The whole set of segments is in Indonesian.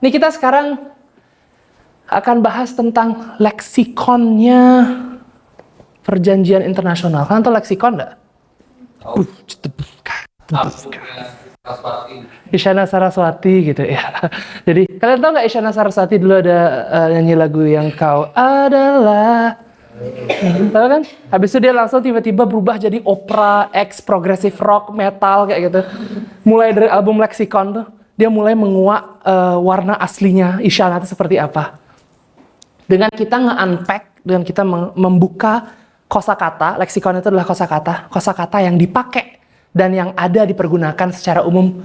Ini kita sekarang akan bahas tentang leksikonnya perjanjian internasional. Kalian tahu leksikon nggak? Isyana Saraswati gitu ya. Jadi kalian tahu nggak Isyana Saraswati dulu ada nyanyi lagu yang kau adalah, tahu kan? Habis itu dia langsung tiba-tiba berubah jadi opera, progressive rock, metal kayak gitu. Mulai dari album Leksikon tuh dia mulai menguak warna aslinya Isyana itu seperti apa. Dengan kita nge-unpack, dengan kita membuka kosakata, leksikon itu adalah kosakata yang dipakai dan yang ada dipergunakan secara umum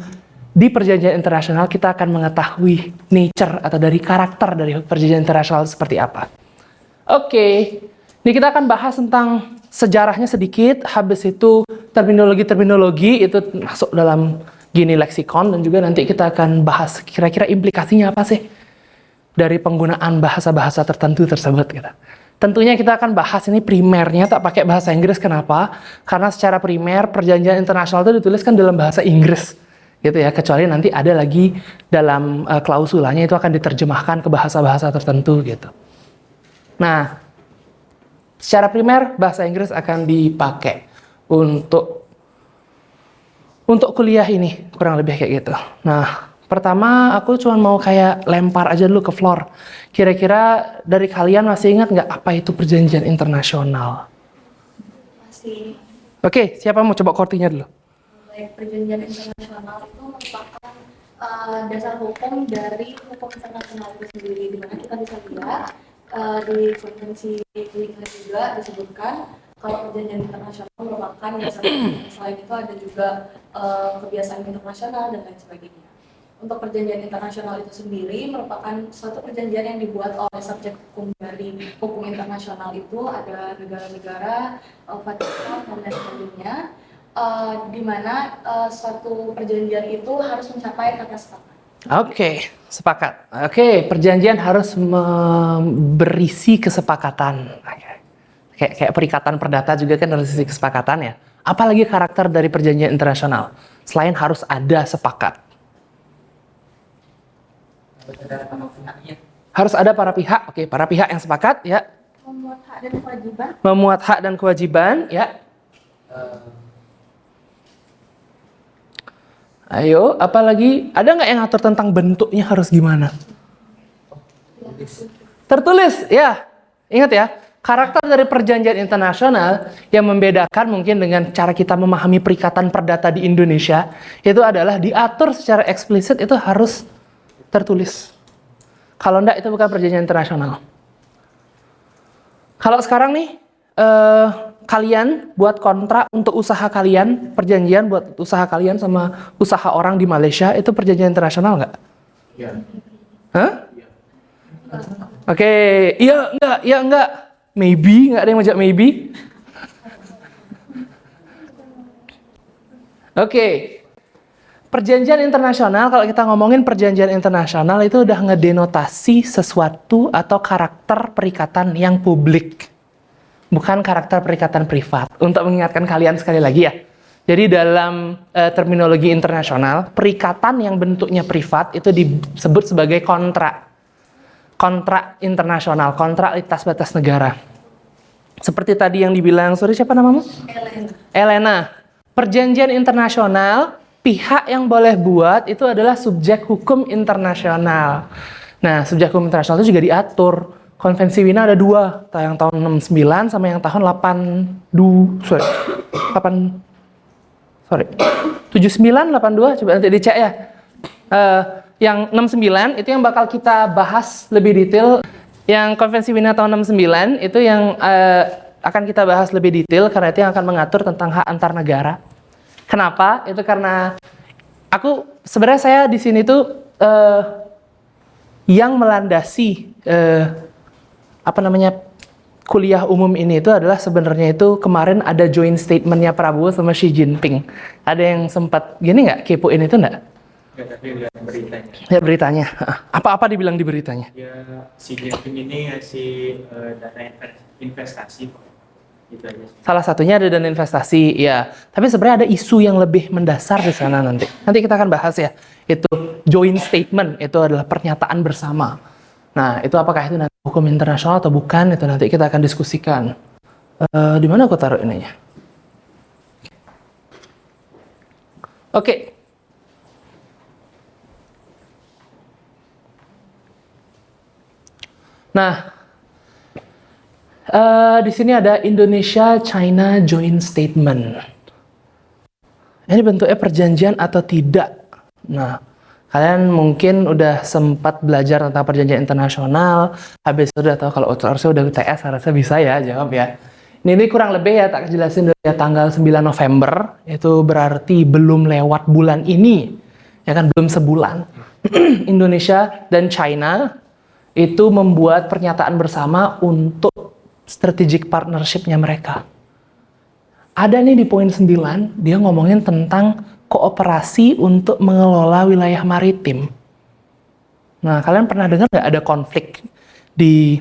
di perjanjian internasional, kita akan mengetahui nature atau dari karakter dari perjanjian internasional seperti apa. Oke, ini kita akan bahas tentang sejarahnya sedikit, habis itu terminologi itu masuk dalam gini leksikon, dan juga nanti kita akan bahas kira-kira implikasinya apa sih dari penggunaan bahasa-bahasa tertentu tersebut gitu. Tentunya kita akan bahas ini primernya tak pakai bahasa Inggris. Kenapa? Karena secara primer perjanjian internasional itu dituliskan dalam bahasa Inggris gitu ya, kecuali nanti ada lagi dalam klausulanya itu akan diterjemahkan ke bahasa-bahasa tertentu gitu. Nah, secara primer bahasa Inggris akan dipakai untuk kuliah ini, kurang lebih kayak gitu. Nah, pertama aku cuma mau kayak lempar aja dulu ke floor. Kira-kira dari kalian masih ingat nggak apa itu perjanjian internasional? Masih. Oke, siapa mau coba kortinya dulu? Baik, perjanjian internasional itu merupakan dasar hukum dari hukum internasional itu sendiri, di mana kita bisa lihat di konvensi lingkungan juga disebutkan kalau perjanjian internasional merupakan dasar hukum. Selain itu ada juga kebiasaan internasional dan lain sebagainya. Untuk perjanjian internasional itu sendiri merupakan suatu perjanjian yang dibuat oleh subjek hukum dari hukum internasional itu ada negara-negara, Vatikan dan lain sebagainya, di mana suatu perjanjian itu harus mencapai kata sepakat. Oke, sepakat. Oke, perjanjian harus berisi kesepakatan. Kayak perikatan perdata juga kan harus berisi kesepakatan ya. Apalagi karakter dari perjanjian internasional selain harus ada sepakat. Harus ada para pihak. Oke, para pihak yang sepakat ya. Memuat hak dan kewajiban. Memuat hak dan kewajiban ya. Ayo, apalagi ada nggak yang ngatur tentang bentuknya harus gimana? Tertulis, ya. Ingat ya, karakter dari perjanjian internasional yang membedakan mungkin dengan cara kita memahami perikatan perdata di Indonesia itu adalah diatur secara eksplisit itu harus tertulis. Kalau enggak itu bukan perjanjian internasional. Kalau sekarang nih kalian buat kontrak untuk usaha kalian, perjanjian buat usaha kalian sama usaha orang di Malaysia, itu perjanjian internasional nggak? Iya. Hah? Oke, iya enggak. Maybe, nggak ada yang ngajak maybe. Oke. Perjanjian internasional, kalau kita ngomongin perjanjian internasional itu udah ngedenotasi sesuatu atau karakter perikatan yang publik. Bukan karakter perikatan privat. Untuk mengingatkan kalian sekali lagi ya. Jadi dalam terminologi internasional, perikatan yang bentuknya privat itu disebut sebagai kontrak. Kontrak internasional, kontrak lintas batas negara. Seperti tadi yang dibilang, sorry siapa namamu? Elena. Perjanjian internasional, pihak yang boleh buat itu adalah subjek hukum internasional. Nah, subjek hukum internasional itu juga diatur. Konvensi Wina ada 2, yang tahun 69 sama yang tahun 79, 82, coba nanti dicek ya. Yang 69 itu yang bakal kita bahas lebih detail. Yang Konvensi Wina tahun 69 itu yang akan kita bahas lebih detail karena itu yang akan mengatur tentang hak antar negara. Kenapa? Itu karena sebenarnya saya di sini tuh yang melandasi kuliah umum ini itu adalah sebenarnya itu kemarin ada joint statementnya Prabowo sama Xi Jinping. Ada yang sempat gini nggak kepoin itu nggak? Nggak, tapi lihat beritanya. Lihat beritanya. Apa dibilang di beritanya? Ya, Xi Jinping ini ngasih dana investasi. Itu aja sih. Salah satunya ada dana investasi, ya. Tapi sebenarnya ada isu yang lebih mendasar di sana nanti. Nanti kita akan bahas ya. Itu joint statement, itu adalah pernyataan bersama. Nah, itu apakah itu nanti hukum internasional atau bukan, itu nanti kita akan diskusikan. Di mana aku taruh ininya? Oke. Nah, di sini ada Indonesia-China Joint Statement. Ini bentuknya perjanjian atau tidak? Nah, kalian mungkin udah sempat belajar tentang perjanjian internasional, habis itu udah tahu kalau harusnya udah UTS, harusnya bisa ya jawab ya. Ini kurang lebih ya tak jelasin dari tanggal 9 November, itu berarti belum lewat bulan ini, ya kan, belum sebulan. Indonesia dan China itu membuat pernyataan bersama untuk strategic partnership-nya mereka. Ada nih di poin 9, dia ngomongin tentang kooperasi untuk mengelola wilayah maritim. Nah, kalian pernah dengar nggak ada konflik di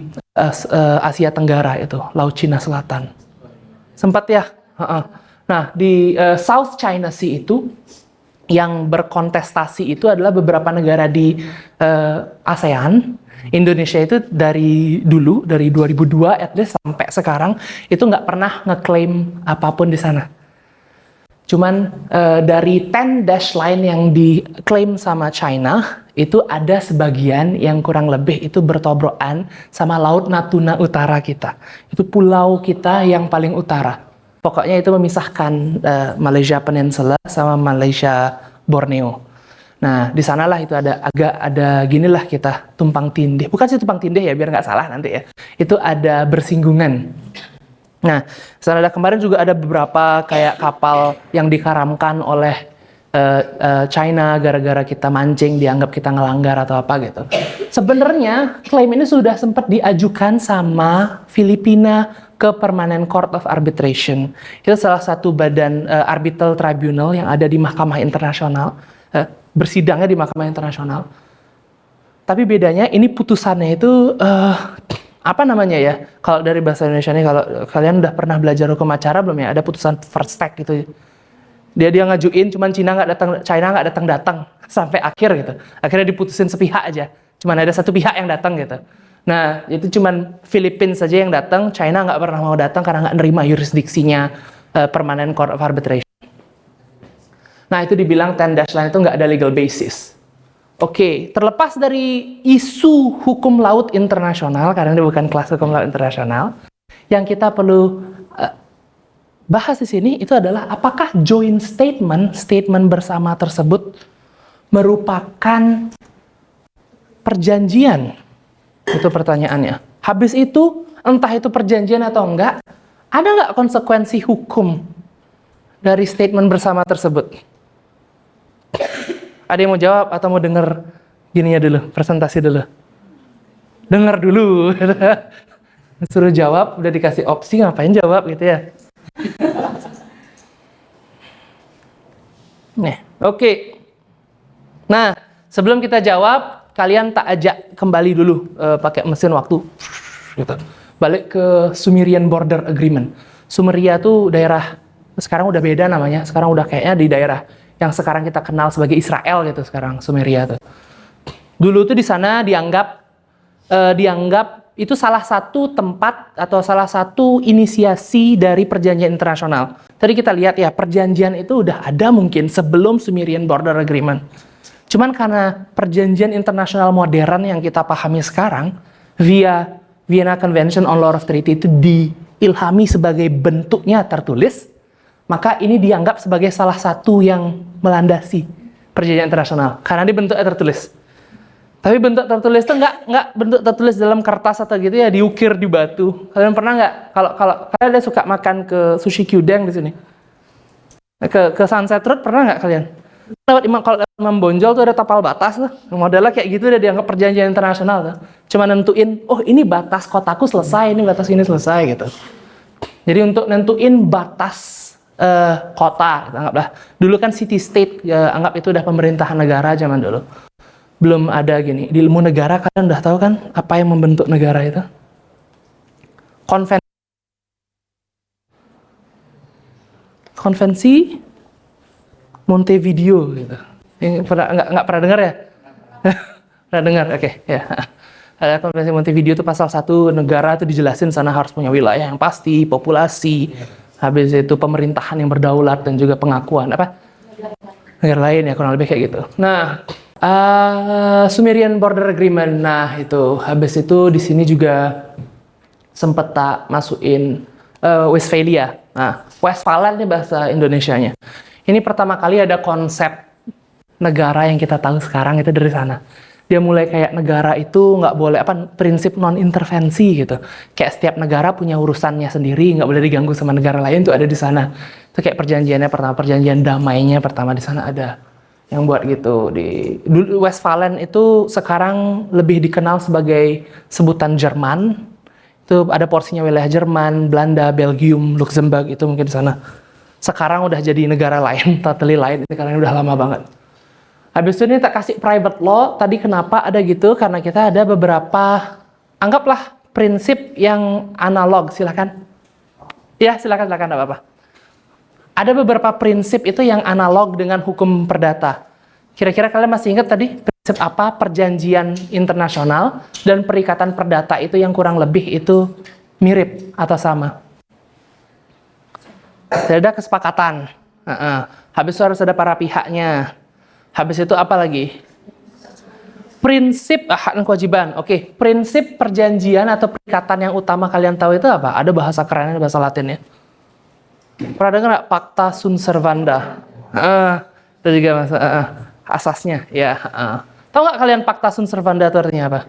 Asia Tenggara itu, Laut Cina Selatan? Sempat ya? Nah, di South China Sea itu, yang berkontestasi itu adalah beberapa negara di ASEAN. Indonesia itu dari dulu, dari 2002 at least sampai sekarang, itu nggak pernah ngeklaim apapun di sana. Cuman dari 10 dash line yang diklaim sama China, itu ada sebagian yang kurang lebih itu bertobrokan sama Laut Natuna Utara kita. Itu pulau kita yang paling utara. Pokoknya itu memisahkan Malaysia Peninsula sama Malaysia Borneo. Nah, di sanalah itu ada ginilah kita tumpang tindih. Bukan sih tumpang tindih ya, biar nggak salah nanti ya. Itu ada bersinggungan. Nah, sana ada kemarin juga ada beberapa kayak kapal yang dikaramkan oleh China gara-gara kita mancing, dianggap kita ngelanggar atau apa gitu. Sebenarnya klaim ini sudah sempat diajukan sama Filipina ke Permanent Court of Arbitration. Itu salah satu badan arbitral tribunal yang ada di Mahkamah Internasional, bersidangnya di Mahkamah Internasional. Tapi bedanya ini putusannya itu apa namanya ya? Kalau dari bahasa Indonesia nih, kalau kalian udah pernah belajar hukum acara belum ya? Ada putusan first take gitu. Dia ngajuin, cuman China nggak datang sampai akhir gitu. Akhirnya diputusin sepihak aja. Cuman ada satu pihak yang datang gitu. Nah, itu cuman Filipina saja yang datang, China nggak pernah mau datang karena nggak nerima yurisdiksinya Permanent Court of Arbitration. Nah, itu dibilang 10 dash line itu nggak ada legal basis. Oke, terlepas dari isu hukum laut internasional, karena ini bukan kelas hukum laut internasional, yang kita perlu bahas di sini itu adalah apakah joint statement bersama tersebut merupakan perjanjian? Itu pertanyaannya. Habis itu, entah itu perjanjian atau enggak, ada nggak konsekuensi hukum dari statement bersama tersebut? Ada yang mau jawab atau mau denger gininya dulu, presentasi dulu? Dengar dulu. Suruh jawab, udah dikasih opsi, ngapain jawab gitu ya? Nih, oke. Nah, sebelum kita jawab, kalian tak ajak kembali dulu pakai mesin waktu. Gitu. Balik ke Sumerian Border Agreement. Sumeria tuh daerah, sekarang udah beda namanya, sekarang udah kayaknya di daerah yang sekarang kita kenal sebagai Israel gitu sekarang, Sumeria tuh. Dulu tuh di sana dianggap itu salah satu tempat atau salah satu inisiasi dari perjanjian internasional. Tadi kita lihat ya, perjanjian itu udah ada mungkin sebelum Sumerian Border Agreement. Cuman karena perjanjian internasional modern yang kita pahami sekarang, via Vienna Convention on Law of Treaty itu diilhami sebagai bentuknya tertulis, maka ini dianggap sebagai salah satu yang melandasi perjanjian internasional karena ini bentuknya tertulis. Tapi bentuk tertulis itu nggak bentuk tertulis dalam kertas atau gitu ya, diukir di batu. Kalian pernah nggak kalau kalian ada suka makan ke Sushi Kyudeng di sini, ke Sunset Road, pernah nggak kalian? Kalau Imam Bonjol tuh ada tapal batas tuh, modelnya kayak gitu, udah dianggap perjanjian internasional tuh. Cuma nentuin, oh ini batas kotaku selesai, ini batas ini selesai gitu. Jadi untuk nentuin batas kota, anggaplah. Dulu kan city state, ya, anggap itu udah pemerintahan negara zaman dulu. Belum ada gini. Di ilmu negara kalian udah tahu kan apa yang membentuk negara itu? Konvensi Montevideo gitu. Ini nggak pernah dengar ya? Pernah dengar? Oke, ya. Ada Konvensi Montevideo itu pasal 1, negara itu dijelasin sana harus punya wilayah yang pasti, populasi, habis itu pemerintahan yang berdaulat dan juga pengakuan apa? Negara lain ya, kurang lebih kayak gitu. Nah, Sumerian Border Agreement. Nah, itu habis itu di sini juga sempet tak masukin Westphalia. Nah, Westphalen ini bahasa Indonesianya. Ini pertama kali ada konsep negara yang kita tahu sekarang itu dari sana. Dia mulai kayak negara itu nggak boleh prinsip non intervensi gitu. Kayak setiap negara punya urusannya sendiri, nggak boleh diganggu sama negara lain, tuh ada di sana. Itu kayak perjanjiannya pertama, perjanjian damainya pertama di sana ada yang buat gitu. Dulu Westphalen itu sekarang lebih dikenal sebagai sebutan Jerman. Itu ada porsinya wilayah Jerman, Belanda, Belgium, Luxembourg itu mungkin di sana. Sekarang udah jadi negara lain, totally lain. Itu karena udah lama banget. Habis itu ini tak kasih private law. Tadi kenapa ada gitu? Karena kita ada beberapa, anggaplah prinsip yang analog. Silakan. Ya, silakan, enggak apa-apa. Ada beberapa prinsip itu yang analog dengan hukum perdata. Kira-kira kalian masih ingat tadi prinsip apa? Perjanjian internasional dan perikatan perdata itu yang kurang lebih itu mirip atau sama. Ada kesepakatan. Habis itu harus ada para pihaknya. Habis itu apa lagi? Prinsip hak dan kewajiban. Oke, prinsip perjanjian atau perikatan yang utama kalian tahu itu apa? Ada bahasa kerennya, bahasa Latinnya. Pernah dengar nggak? Pacta sunt servanda. Itu juga asasnya. Ya. Tahu nggak kalian Pacta sunt servanda itu artinya apa?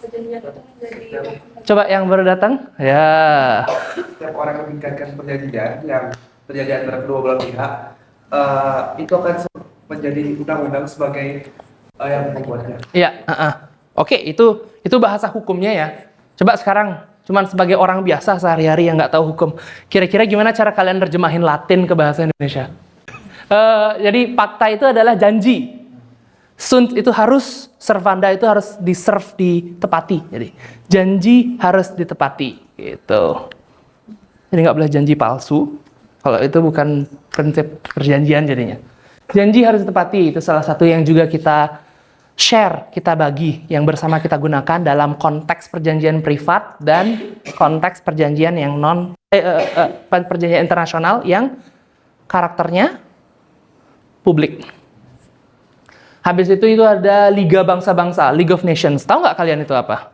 Perjanjian itu menjadi Coba yang baru datang. Ya. Setiap orang yang meningkatkan perjanjian yang terjadi antara kedua belah pihak, itu akan menjadi undang-undang sebagai yang membuatnya. Iya. Oke, itu bahasa hukumnya ya. Coba sekarang, cuman sebagai orang biasa sehari-hari yang nggak tahu hukum, kira-kira gimana cara kalian terjemahin Latin ke bahasa Indonesia? Jadi fakta itu adalah janji. Sunt itu harus, servanda itu harus diserve, ditepati. Jadi janji harus ditepati, gitu. Jadi nggak boleh janji palsu. Kalau itu bukan prinsip perjanjian jadinya. Janji harus ditepati, itu salah satu yang juga kita share, kita bagi, yang bersama kita gunakan dalam konteks perjanjian privat dan konteks perjanjian yang perjanjian internasional yang karakternya publik. Habis itu ada Liga Bangsa-Bangsa, League of Nations. Tahu nggak kalian itu apa?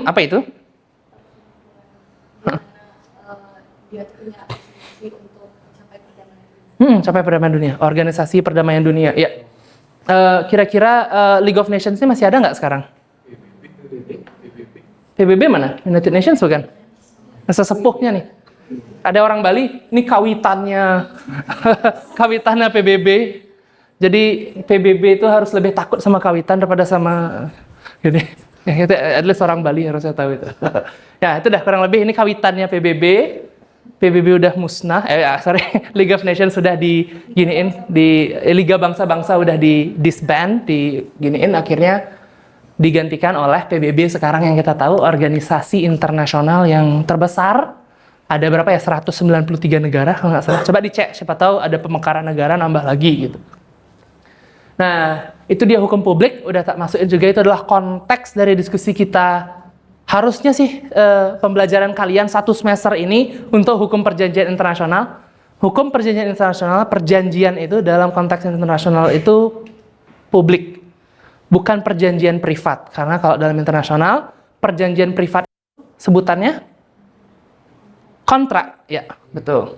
Apa itu? dia punya organisasi untuk mencapai perdamaian. Capai perdamaian dunia, organisasi perdamaian dunia. Ya. Kira-kira League of Nations ini masih ada nggak sekarang? PBB mana? United Nations bukan? Sesepuhnya nih. Ada orang Bali, ini kawitannya, kawitannya PBB. Jadi PBB itu harus lebih takut sama kawitan daripada sama gini. Ya, itu adalah seorang Bali harusnya tahu itu. Ya, itu dah kurang lebih ini kawitannya PBB. PBB udah musnah, League of Nations sudah diginiin, di Liga Bangsa-Bangsa udah di disband, diginiin, akhirnya digantikan oleh PBB sekarang yang kita tahu organisasi internasional yang terbesar. Ada berapa ya? 193 negara kalau nggak salah. Coba dicek, siapa tahu ada pemekaran negara nambah lagi gitu. Nah, itu dia hukum publik, udah tak masukin juga, itu adalah konteks dari diskusi kita. Harusnya sih pembelajaran kalian satu semester ini untuk hukum perjanjian internasional. Hukum perjanjian internasional, perjanjian itu dalam konteks internasional itu publik, bukan perjanjian privat. Karena kalau dalam internasional, perjanjian privat sebutannya kontrak, ya betul.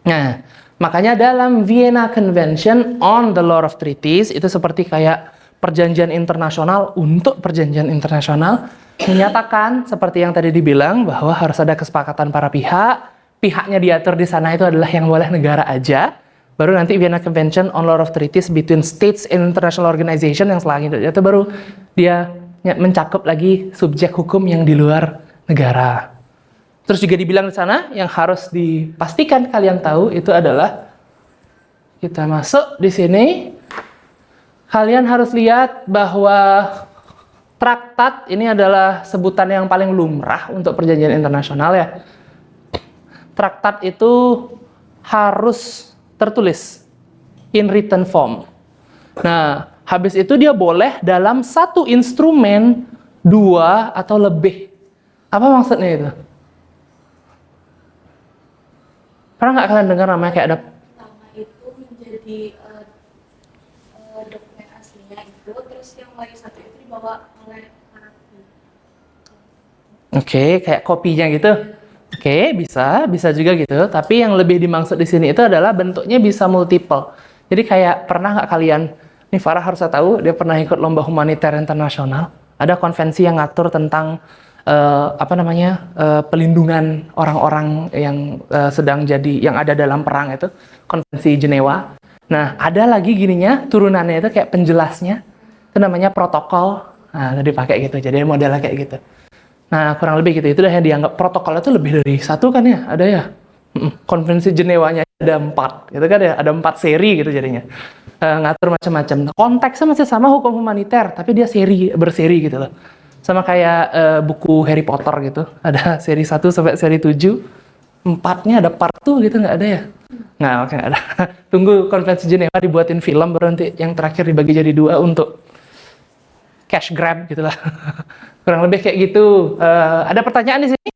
Nah, makanya dalam Vienna Convention on the Law of Treaties itu seperti kayak perjanjian internasional untuk perjanjian internasional, menyatakan seperti yang tadi dibilang bahwa harus ada kesepakatan para pihak, pihaknya diatur di sana itu adalah yang boleh negara aja. Baru nanti Vienna Convention on Law of Treaties between States and International Organization yang selanjutnya itu baru dia mencakup lagi subjek hukum yang di luar negara. Terus juga dibilang di sana yang harus dipastikan kalian tahu itu adalah kita masuk di sini, kalian harus lihat bahwa Traktat ini adalah sebutan yang paling lumrah untuk perjanjian internasional ya. Traktat itu harus tertulis in written form. Nah, habis itu dia boleh dalam satu instrumen, 2 atau lebih. Apa maksudnya itu? Pernah nggak kalian dengar namanya kayak ada Pertama itu menjadi dokumen aslinya itu, terus yang lagi satu itu dibawa oleh Arabi. Oke, kayak kopinya gitu. Oke, bisa juga gitu. Tapi yang lebih dimaksud di sini itu adalah bentuknya bisa multiple. Jadi kayak pernah nggak kalian, nih Farah harus tahu, dia pernah ikut lomba humaniter internasional. Ada konvensi yang ngatur tentang pelindungan orang-orang yang sedang yang ada dalam perang itu, konvensi Jenewa. Nah, ada lagi gininya, turunannya itu kayak penjelasnya, itu namanya protokol. Nah, itu dipakai gitu, jadi modelnya kayak gitu. Nah, kurang lebih gitu. Itu dah yang dianggap protokol itu lebih dari satu kan ya, ada ya. Konvensi Jenewanya ada 4, gitu kan ya, ada 4 seri gitu jadinya. Ngatur macam-macam. Konteksnya masih sama hukum humaniter, tapi dia berseri gitu loh. Sama kayak buku Harry Potter gitu, ada seri 1 sampai seri 7, 4-nya ada part 2 gitu, nggak ada ya? Nggak, oke, nggak ada. Tunggu konvensi Jenewa dibuatin film, baru nanti yang terakhir dibagi jadi 2 untuk cash grab gitu lah. Kurang lebih kayak gitu. Ada pertanyaan di sini?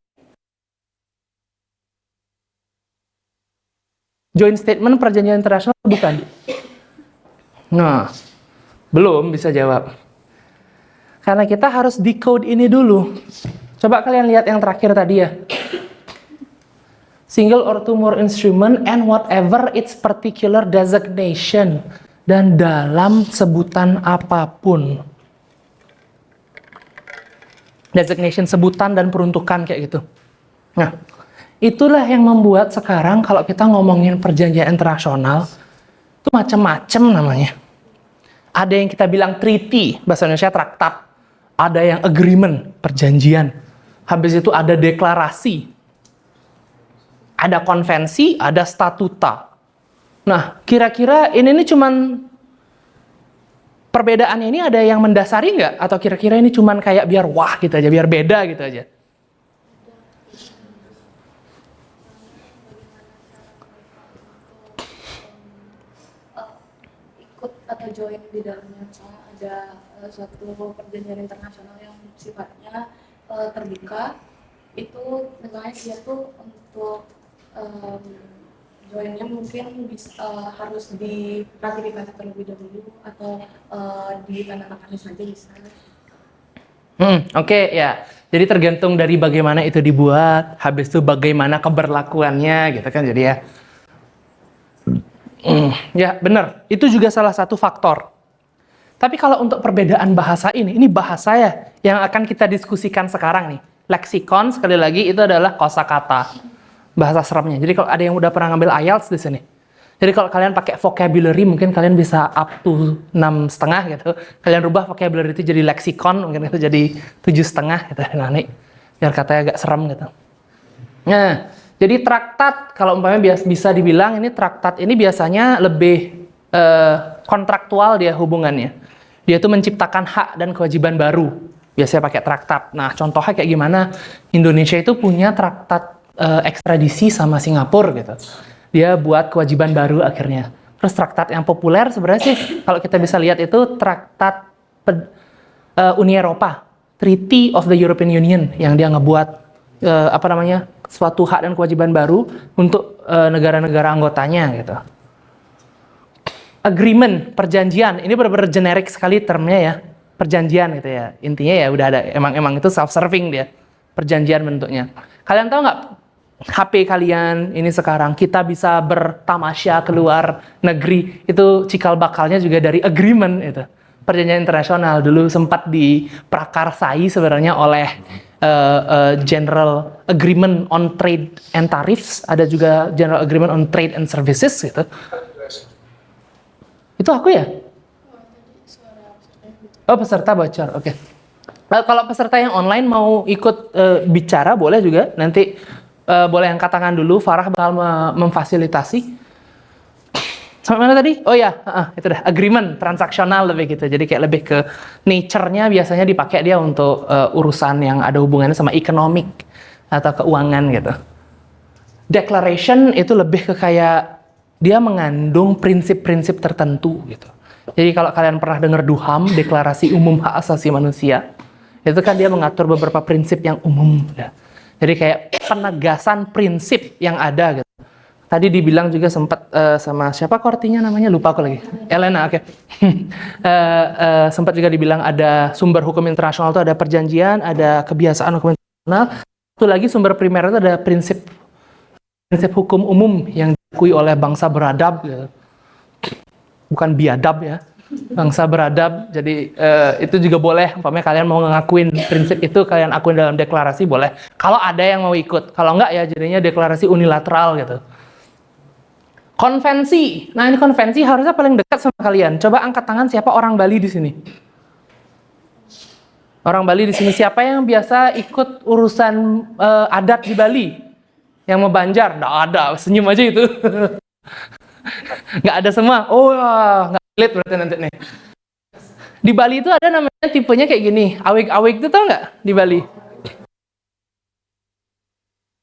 Joint statement perjanjian internasional bukan? Nah, belum bisa jawab. Karena kita harus decode ini dulu. Coba kalian lihat yang terakhir tadi ya. Single or two more instrument and whatever its particular designation. Dan dalam sebutan apapun. Designation, sebutan dan peruntukan kayak gitu. Nah, itulah yang membuat sekarang kalau kita ngomongin perjanjian internasional, itu macam-macam namanya. Ada yang kita bilang treaty, bahasa Indonesia traktat. Ada yang agreement, perjanjian. Habis itu ada deklarasi. Ada konvensi, ada statuta. Nah, kira-kira ini cuman perbedaannya ini ada yang mendasari nggak? Atau kira-kira ini cuman kayak biar wah gitu aja, biar beda gitu aja? Ikut atau join di dalamnya, misalnya ada suatu perjanjian internasional yang sifatnya terbuka, itu misalnya dia tuh untuk joinnya mungkin harus diratifikasi terlebih dahulu atau ditandatangani saja bisa. Oke, ya. Jadi tergantung dari bagaimana itu dibuat, habis itu bagaimana keberlakuannya gitu kan, jadi ya. Ya benar, itu juga salah satu faktor. Tapi kalau untuk perbedaan bahasa ini bahasa ya yang akan kita diskusikan sekarang nih. Leksikon sekali lagi itu adalah kosakata. Bahasa seremnya. Jadi kalau ada yang udah pernah ngambil IELTS di sini. Jadi kalau kalian pakai vocabulary mungkin kalian bisa up to 6,5 gitu. Kalian rubah vocabulary itu jadi leksikon, mungkin itu jadi 7,5 gitu. Nah, nih biar katanya agak serem gitu. Nah, jadi traktat kalau umpamanya bisa dibilang ini traktat ini biasanya lebih kontraktual dia hubungannya. Dia tuh menciptakan hak dan kewajiban baru. Biasanya pakai traktat. Nah, contohnya kayak gimana? Indonesia itu punya traktat ekstradisi sama Singapura gitu. Dia buat kewajiban baru akhirnya. Terus traktat yang populer sebenarnya sih kalau kita bisa lihat itu traktat Uni Eropa, Treaty of the European Union yang dia ngebuat suatu hak dan kewajiban baru untuk negara-negara anggotanya gitu. Agreement, perjanjian, ini benar-benar generik sekali termnya ya, perjanjian gitu ya. Intinya ya udah ada, emang itu self-serving dia, perjanjian bentuknya. Kalian tahu nggak HP kalian ini sekarang kita bisa bertamasya keluar negeri itu cikal bakalnya juga dari agreement itu. Perjanjian internasional dulu sempat diprakarsai sebenarnya oleh General Agreement on Trade and Tariffs, ada juga General Agreement on Trade and Services gitu. Itu aku ya? Oh, peserta bocor, oke. Kalau peserta yang online mau ikut bicara boleh juga, nanti boleh angkat tangan dulu, Farah bakal memfasilitasi. Sampai mana tadi? Oh ya, itu dah agreement transaksional lebih gitu. Jadi kayak lebih ke nature-nya biasanya dipakai dia untuk urusan yang ada hubungannya sama economic atau keuangan gitu. Declaration itu lebih ke kayak dia mengandung prinsip-prinsip tertentu gitu. Jadi kalau kalian pernah dengar DUHAM, Deklarasi Umum Hak Asasi Manusia, itu kan dia mengatur beberapa prinsip yang umum. Ya. Jadi kayak penegasan prinsip yang ada gitu. Tadi dibilang juga sempat sama siapa kortinya namanya, lupa aku lagi. Elena, oke. Sempat juga dibilang ada sumber hukum internasional itu ada perjanjian, ada kebiasaan hukum internasional. Satu lagi sumber primer itu ada prinsip hukum umum yang diakui oleh bangsa beradab, gitu. Bukan biadab ya, bangsa beradab. Jadi itu juga boleh. Umpamanya kalian mau ngakuin prinsip itu, kalian akuin dalam deklarasi boleh. Kalau ada yang mau ikut, kalau enggak ya jadinya deklarasi unilateral gitu. Konvensi. Nah, ini konvensi harusnya paling dekat sama kalian. Coba angkat tangan siapa orang Bali di sini? Orang Bali di sini siapa yang biasa ikut urusan adat di Bali? Yang mau Banjar? Nggak ada, senyum aja itu. Nggak ada semua. Oh, nggak relate berarti nanti nih. Di Bali itu ada namanya tipenya kayak gini. Awik-awik itu tau nggak di Bali?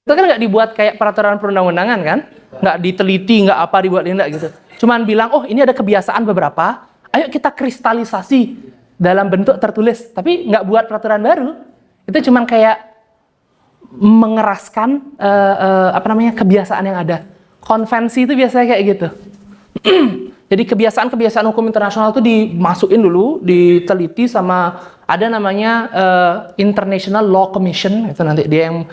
Itu kan nggak dibuat kayak peraturan perundang-undangan kan? Nggak diteliti, nggak apa dibuat enggak gitu. Cuman bilang, oh ini ada kebiasaan beberapa, ayo kita kristalisasi dalam bentuk tertulis. Tapi nggak buat peraturan baru. Itu cuman kayak mengeraskan kebiasaan yang ada. Konvensi itu biasanya kayak gitu. Jadi kebiasaan-kebiasaan hukum internasional itu dimasukin dulu, diteliti sama ada namanya International Law Commission, itu nanti dia yang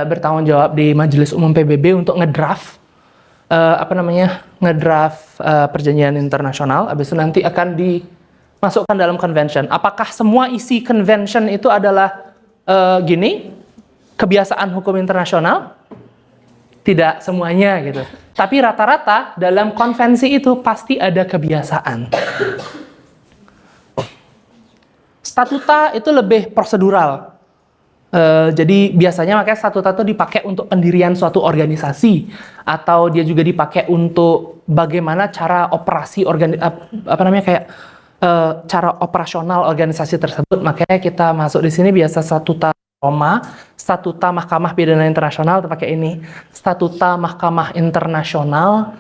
bertanggung jawab di Majelis Umum PBB untuk ngedraft perjanjian internasional. Habis itu nanti akan dimasukkan dalam convention. Apakah semua isi convention itu adalah kebiasaan hukum internasional? Tidak semuanya gitu. Tapi rata-rata dalam konvensi itu pasti ada kebiasaan. Statuta itu lebih prosedural. Jadi biasanya makanya statuta itu dipakai untuk pendirian suatu organisasi, atau dia juga dipakai untuk bagaimana cara operasi cara operasional organisasi tersebut. Makanya kita masuk di sini biasa statuta Roma, Statuta Mahkamah Pidana Internasional itu pakai ini. Statuta Mahkamah Internasional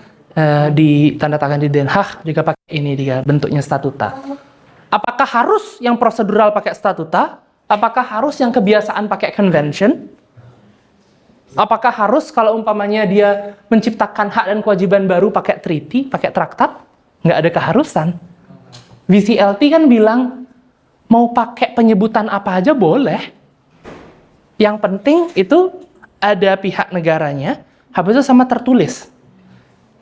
ditandatangan di Den Haag juga pakai ini dia bentuknya statuta. Apakah harus yang prosedural pakai statuta? Apakah harus yang kebiasaan pakai convention? Apakah harus kalau umpamanya dia menciptakan hak dan kewajiban baru pakai treaty, pakai traktat? Nggak ada keharusan. VCLT kan bilang mau pakai penyebutan apa aja boleh. Yang penting itu ada pihak negaranya, habis itu sama tertulis.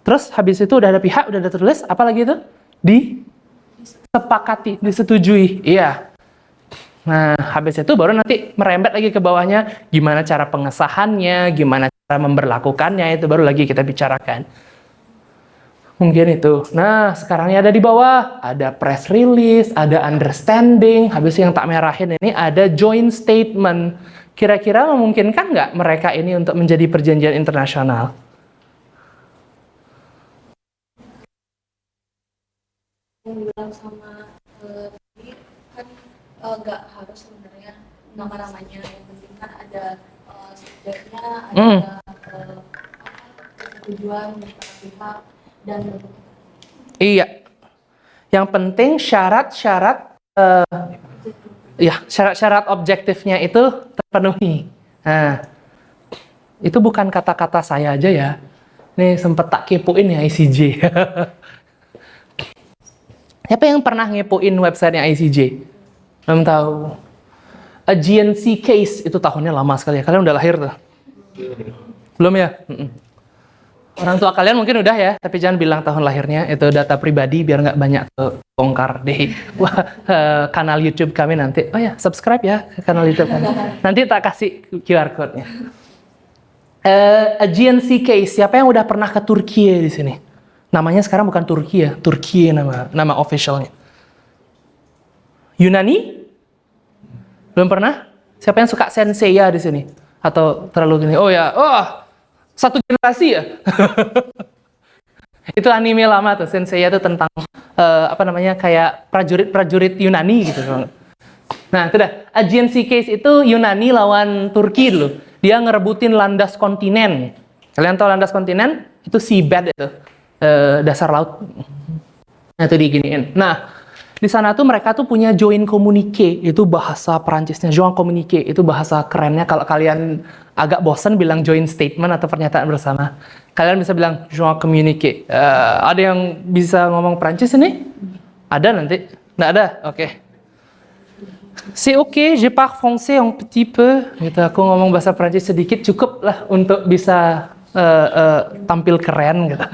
Terus habis itu udah ada pihak, udah ada tertulis, apalagi itu? Disepakati, disetujui. Iya. Nah, habis itu baru nanti merembet lagi ke bawahnya, gimana cara pengesahannya, gimana cara memberlakukannya, itu baru lagi kita bicarakan. Mungkin itu. Nah, sekarangnya ada di bawah, ada press release, ada understanding, habis yang tak merahin ini ada joint statement. Kira-kira memungkinkan nggak mereka ini untuk menjadi perjanjian internasional? Yang bilang sama tadi kan nggak harus sebenarnya nama-namanya, yang penting kan ada subjeknya, ada tujuan dari pihak dan bentuknya. Iya. Yang penting syarat-syarat syarat-syarat objektifnya itu terpenuhi. Nah, itu bukan kata-kata saya aja ya. Nih sempet tak kepoin ya ICJ. Siapa yang pernah ngepoin websitenya ICJ? Belum tahu. A GNC case itu tahunnya lama sekali ya. Kalian udah lahir tuh? Belum ya? Orang tua kalian mungkin udah ya, tapi jangan bilang tahun lahirnya, itu data pribadi biar nggak banyak kebongkar di kanal YouTube kami nanti. Oh ya, subscribe ya ke kanal YouTube kami. Nanti tak kasih QR code-nya. A GNC case, siapa yang udah pernah ke Turki di sini? Namanya sekarang bukan Turki ya, Turki nama officialnya. Yunani? Belum pernah? Siapa yang suka Senseiya di sini? Atau terlalu gini? Oh ya, satu generasi ya? Itu anime lama tuh, Senseiya itu tentang kayak prajurit-prajurit Yunani gitu. Nah, itu dah. Agency case itu Yunani lawan Turki dulu. Dia ngerebutin landas kontinen. Kalian tahu landas kontinen? Itu seabed itu. Dasar laut. Nah, itu diginiin. Nah, di sana tuh mereka tuh punya joint communique, itu bahasa Perancisnya. Joint communique itu bahasa kerennya. Kalau kalian agak bosan bilang joint statement atau pernyataan bersama, kalian bisa bilang joint communique. Ada yang bisa ngomong Perancis ini? Ada nanti? Nggak ada? Oke. C'est ok, je parle français un petit peu. Gitu, aku ngomong bahasa Perancis sedikit, cukup lah untuk bisa tampil keren gitu.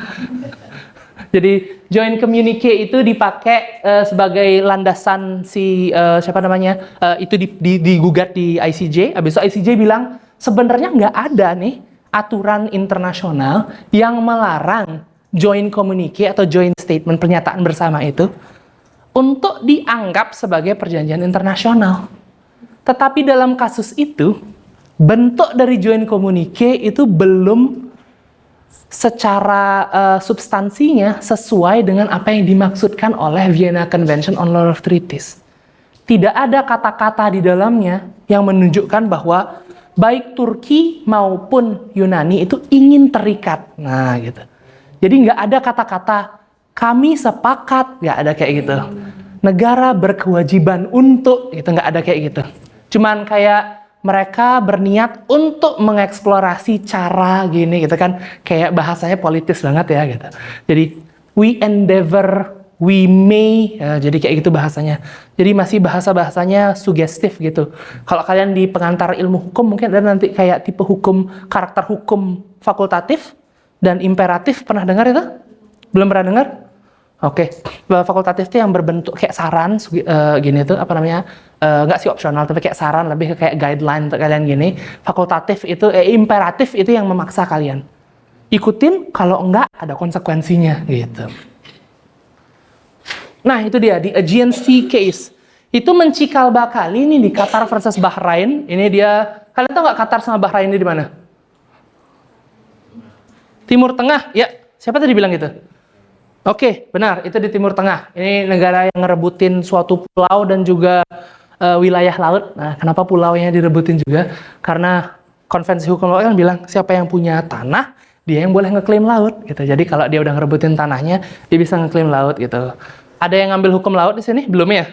Jadi joint communique itu dipakai sebagai landasan itu digugat di ICJ. Habis itu ICJ bilang sebenarnya nggak ada nih aturan internasional yang melarang joint communique atau joint statement pernyataan bersama itu untuk dianggap sebagai perjanjian internasional. Tetapi dalam kasus itu bentuk dari joint communique itu belum secara substansinya sesuai dengan apa yang dimaksudkan oleh Vienna Convention on Law of Treaties. Tidak ada kata-kata di dalamnya yang menunjukkan bahwa baik Turki maupun Yunani itu ingin terikat. Nah, gitu. Jadi nggak ada kata-kata kami sepakat, nggak ada kayak gitu. Negara berkewajiban untuk, gitu, nggak ada kayak gitu. Cuman kayak mereka berniat untuk mengeksplorasi cara gini gitu kan, kayak bahasanya politis banget ya gitu. Jadi we endeavor, we may, ya, jadi kayak gitu bahasanya. Jadi masih bahasanya sugestif gitu. Kalau kalian di pengantar ilmu hukum mungkin ada nanti kayak tipe hukum, karakter hukum fakultatif dan imperatif, pernah dengar itu? Belum pernah dengar? Oke, fakultatif itu yang berbentuk kayak saran gini tuh nggak sih opsional tapi kayak saran, lebih kayak guideline untuk kalian gini. Fakultatif itu imperatif itu yang memaksa kalian ikutin, kalau enggak ada konsekuensinya gitu. Nah, itu dia di agency case itu mencikal bakali ini di Qatar versus Bahrain. Ini dia, kalian tahu nggak Qatar sama Bahrain ini di mana? Timur Tengah ya. Siapa tadi bilang gitu? Oke, benar, itu di Timur Tengah. Ini negara yang ngerebutin suatu pulau dan juga wilayah laut. Nah, kenapa pulaunya direbutin juga? Karena konvensi hukum laut kan bilang siapa yang punya tanah, dia yang boleh ngeklaim laut gitu. Jadi kalau dia udah ngerebutin tanahnya, dia bisa ngeklaim laut gitu. Ada yang ngambil hukum laut di sini? Belum ya?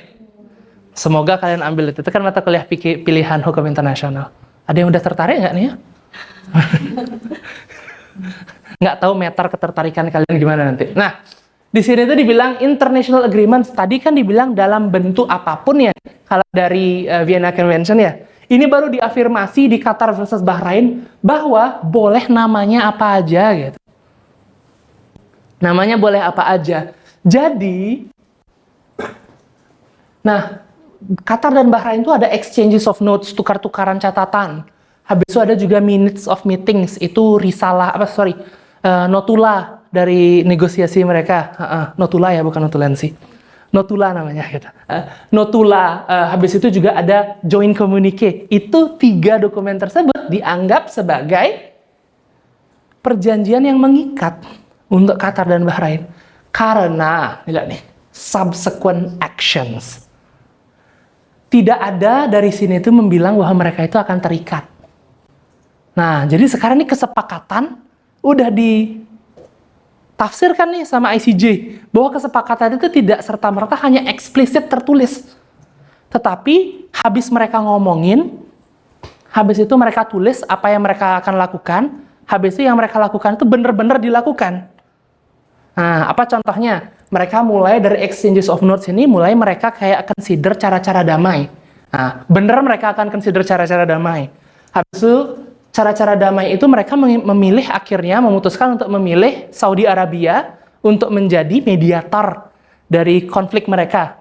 Semoga kalian ambil itu. Itu kan mata kuliah pilihan hukum internasional. Ada yang udah tertarik nggak nih ya? Nggak tahu meter ketertarikan kalian gimana nanti. Nah, di sini tuh dibilang international agreement. Tadi kan dibilang dalam bentuk apapun ya. Kalau dari Vienna Convention ya. Ini baru diafirmasi di Qatar versus Bahrain bahwa boleh namanya apa aja gitu. Namanya boleh apa aja. Jadi, nah, Qatar dan Bahrain itu ada exchanges of notes, tukar-tukaran catatan. Habis itu ada juga minutes of meetings, itu notula dari negosiasi mereka. Notula ya, bukan notulensi. Notula namanya gitu. Notula, habis itu juga ada joint communique. Itu 3 dokumen tersebut dianggap sebagai perjanjian yang mengikat untuk Qatar dan Bahrain. Karena, lihat nih, subsequent actions. Tidak ada dari sini itu membilang bahwa mereka itu akan terikat. Nah, jadi sekarang ini kesepakatan udah ditafsirkan nih sama ICJ bahwa kesepakatan itu tidak serta-merta hanya eksplisit tertulis. Tetapi habis mereka ngomongin, habis itu mereka tulis apa yang mereka akan lakukan, habis itu yang mereka lakukan itu benar-benar dilakukan. Nah, apa contohnya? Mereka mulai dari exchanges of notes ini, mulai mereka kayak consider cara-cara damai. Nah, benar mereka akan consider cara-cara damai. Habis itu cara-cara damai itu mereka memutuskan untuk memilih Saudi Arabia untuk menjadi mediator dari konflik mereka.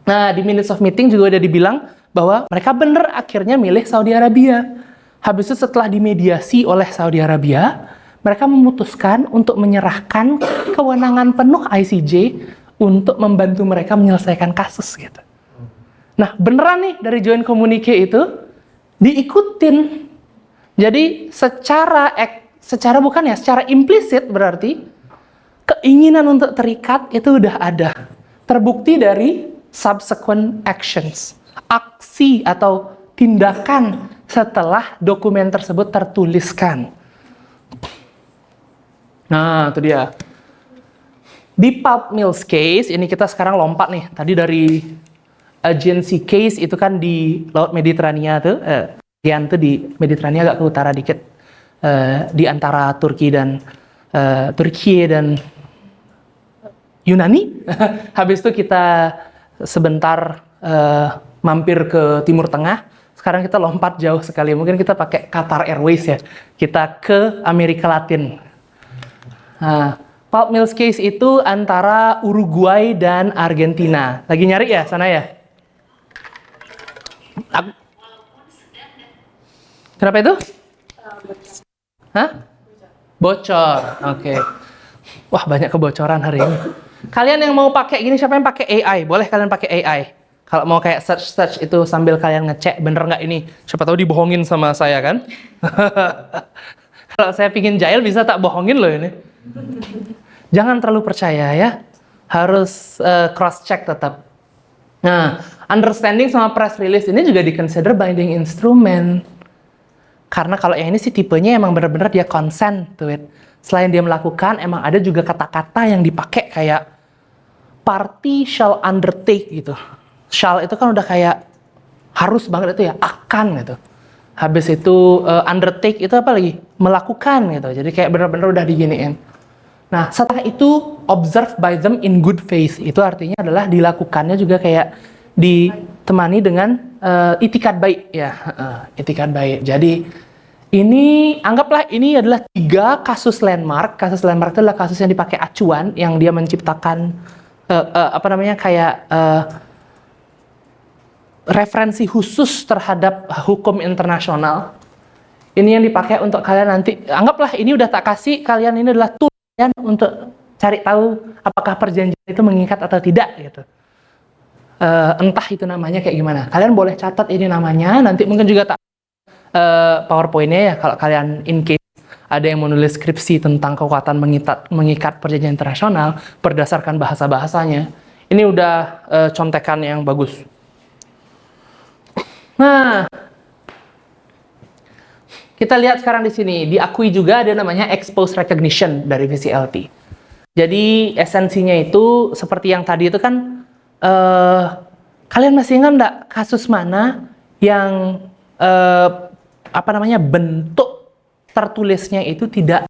Nah, di minutes of meeting juga udah dibilang bahwa mereka benar akhirnya milih Saudi Arabia. Habis itu setelah dimediasi oleh Saudi Arabia, mereka memutuskan untuk menyerahkan kewenangan penuh ICJ untuk membantu mereka menyelesaikan kasus gitu. Nah, beneran nih dari joint communique itu diikutin. Jadi secara implisit berarti keinginan untuk terikat itu udah ada. Terbukti dari subsequent actions, aksi atau tindakan setelah dokumen tersebut tertuliskan. Nah, itu dia. Di Pulp Mills case, ini kita sekarang lompat nih. Tadi dari agency case itu kan di Laut Mediterania tuh, bagian tuh di Mediterania agak ke utara dikit, di antara Turki dan Yunani. Habis itu kita sebentar mampir ke Timur Tengah. Sekarang kita lompat jauh sekali. Mungkin kita pakai Qatar Airways ya. Kita ke Amerika Latin. Nah, Pulp Mills case itu antara Uruguay dan Argentina. Lagi nyari ya sana ya? Kenapa itu? Hah? Bocor. Oke. Wah, banyak kebocoran hari ini. Kalian yang mau pakai gini, siapa yang pakai AI? Boleh kalian pakai AI. Kalau mau kayak search itu sambil kalian ngecek bener nggak ini. Siapa tahu dibohongin sama saya kan? Kalau saya pingin jahil bisa tak bohongin loh ini. Jangan terlalu percaya ya. Harus cross check tetap. Nah, understanding sama press release ini juga di-consider binding instrument. Karena kalau yang ini sih tipenya emang benar-benar dia consent to it. Selain dia melakukan, emang ada juga kata-kata yang dipakai kayak party shall undertake gitu. Shall itu kan udah kayak harus banget itu ya, akan gitu. Habis itu undertake itu apa lagi? Melakukan gitu. Jadi kayak benar-benar udah diginiin. Nah, setelah itu observed by them in good faith. Itu artinya adalah dilakukannya juga kayak ditemani dengan itikat baik ya, itikat baik. Jadi ini anggaplah ini adalah 3 kasus landmark. Kasus landmark itu adalah kasus yang dipakai acuan yang dia menciptakan referensi khusus terhadap hukum internasional. Ini yang dipakai untuk kalian nanti, anggaplah ini udah tak kasih kalian, ini adalah tool kalian untuk cari tahu apakah perjanjian itu mengikat atau tidak gitu. Entah itu namanya kayak gimana. Kalian boleh catat ini namanya, nanti mungkin juga tak PowerPoint-nya ya kalau kalian in case ada yang menulis skripsi tentang kekuatan mengikat perjanjian internasional berdasarkan bahasa-bahasanya. Ini udah contekan yang bagus. Nah, kita lihat sekarang di sini, diakui juga ada namanya exposed recognition dari VCLT. Jadi esensinya itu seperti yang tadi itu kan, kalian masih ingat nggak kasus mana yang bentuk tertulisnya itu tidak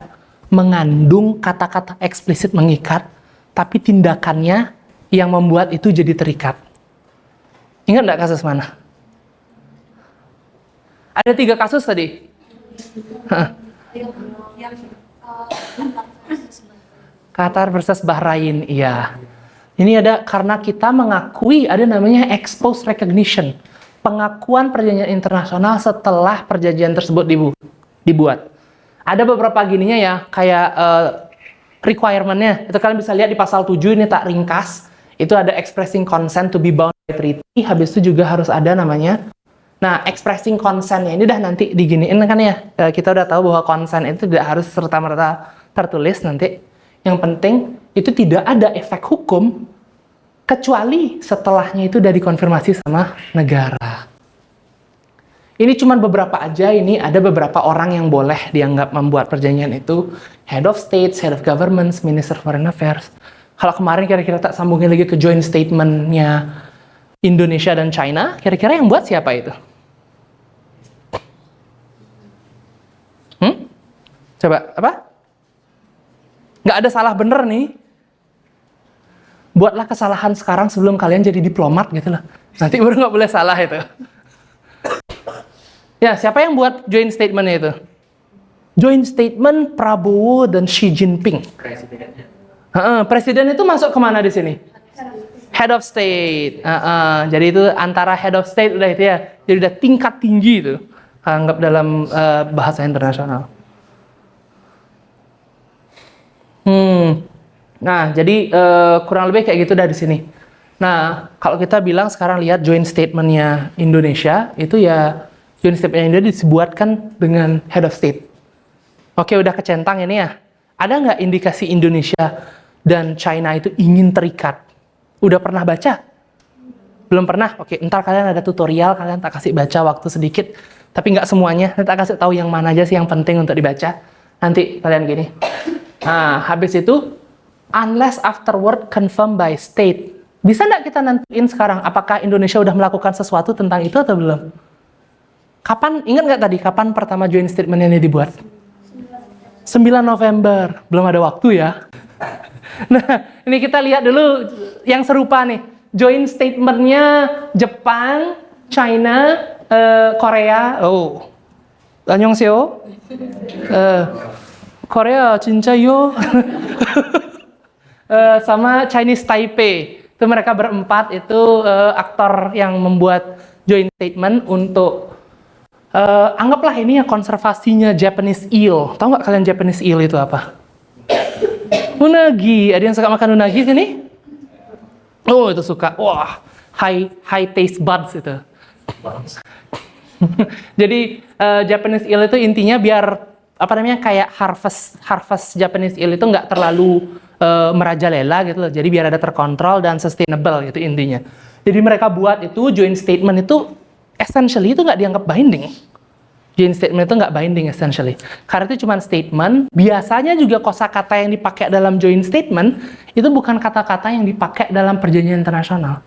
mengandung kata-kata eksplisit mengikat, tapi tindakannya yang membuat itu jadi terikat. Ingat nggak kasus mana? Ada 3 kasus tadi. Qatar versus Bahrain, iya. Ini ada karena kita mengakui ada namanya exposed recognition, pengakuan perjanjian internasional setelah perjanjian tersebut dibuat. Ada beberapa gininya ya, kayak requirement-nya. Itu kalian bisa lihat di pasal 7 ini tak ringkas. Itu ada expressing consent to be bound by treaty. Habis itu juga harus ada namanya. Nah, expressing consent-nya ini dah nanti diginiin kan ya. Kita udah tahu bahwa consent itu tidak harus serta-merta tertulis nanti. Yang penting itu tidak ada efek hukum kecuali setelahnya itu udah dikonfirmasi sama negara. Ini cuma beberapa aja, ini ada beberapa orang yang boleh dianggap membuat perjanjian itu. Head of States, Head of Governments, Minister Foreign Affairs. Kalau kemarin kira-kira tak sambungin lagi ke joint statement-nya Indonesia dan China, kira-kira yang buat siapa itu? Coba, apa? Nggak ada salah bener nih. Buatlah kesalahan sekarang sebelum kalian jadi diplomat gitu lah. Nanti baru nggak boleh salah itu. Ya, siapa yang buat joint statement-nya itu? Joint statement Prabowo dan Xi Jinping. Presidennya. Presiden itu masuk kemana di sini? Head of State. Jadi itu antara Head of State udah itu ya. Jadi udah tingkat tinggi itu. Anggap dalam bahasa internasional. Nah, jadi kurang lebih kayak gitu dah di sini. Nah, kalau kita bilang sekarang lihat joint statement-nya Indonesia, itu ya joint statement-nya Indonesia dibuatkan dengan Head of State. Oke, udah kecentang ini ya. Ada nggak indikasi Indonesia dan China itu ingin terikat. Udah pernah baca? Belum pernah? Oke, ntar kalian ada tutorial, kalian tak kasih baca waktu sedikit. Tapi nggak semuanya, nanti tak kasih tahu yang mana aja sih yang penting untuk dibaca. Nanti kalian gini. Nah, habis itu, unless afterward confirmed by state. Bisa nggak kita nentuin sekarang apakah Indonesia udah melakukan sesuatu tentang itu atau belum? Kapan, ingat nggak tadi, kapan pertama joint statement ini dibuat? 9 November, belum ada waktu ya. Nah, ini kita lihat dulu yang serupa nih. Joint statement-nya Jepang, China, Korea. Oh, annyeonghaseyo. Korea, cincayo. Sama Chinese Taipei. Itu mereka berempat itu aktor yang membuat joint statement untuk anggaplah ini ya konservasinya Japanese eel. Tahu nggak kalian Japanese eel itu apa? Unagi. Ada yang suka makan unagi sini? Oh, itu suka. Wah, high taste buds itu. Jadi Japanese eel itu intinya biar apa namanya kayak harvest Japanese eel itu nggak terlalu merajalela gitu loh. Jadi biar ada terkontrol dan sustainable gitu intinya. Jadi mereka buat itu joint statement itu essentially itu nggak dianggap binding. Joint statement itu nggak binding essentially. Karena itu cuma statement. Biasanya juga kosakata yang dipakai dalam joint statement itu bukan kata-kata yang dipakai dalam perjanjian internasional.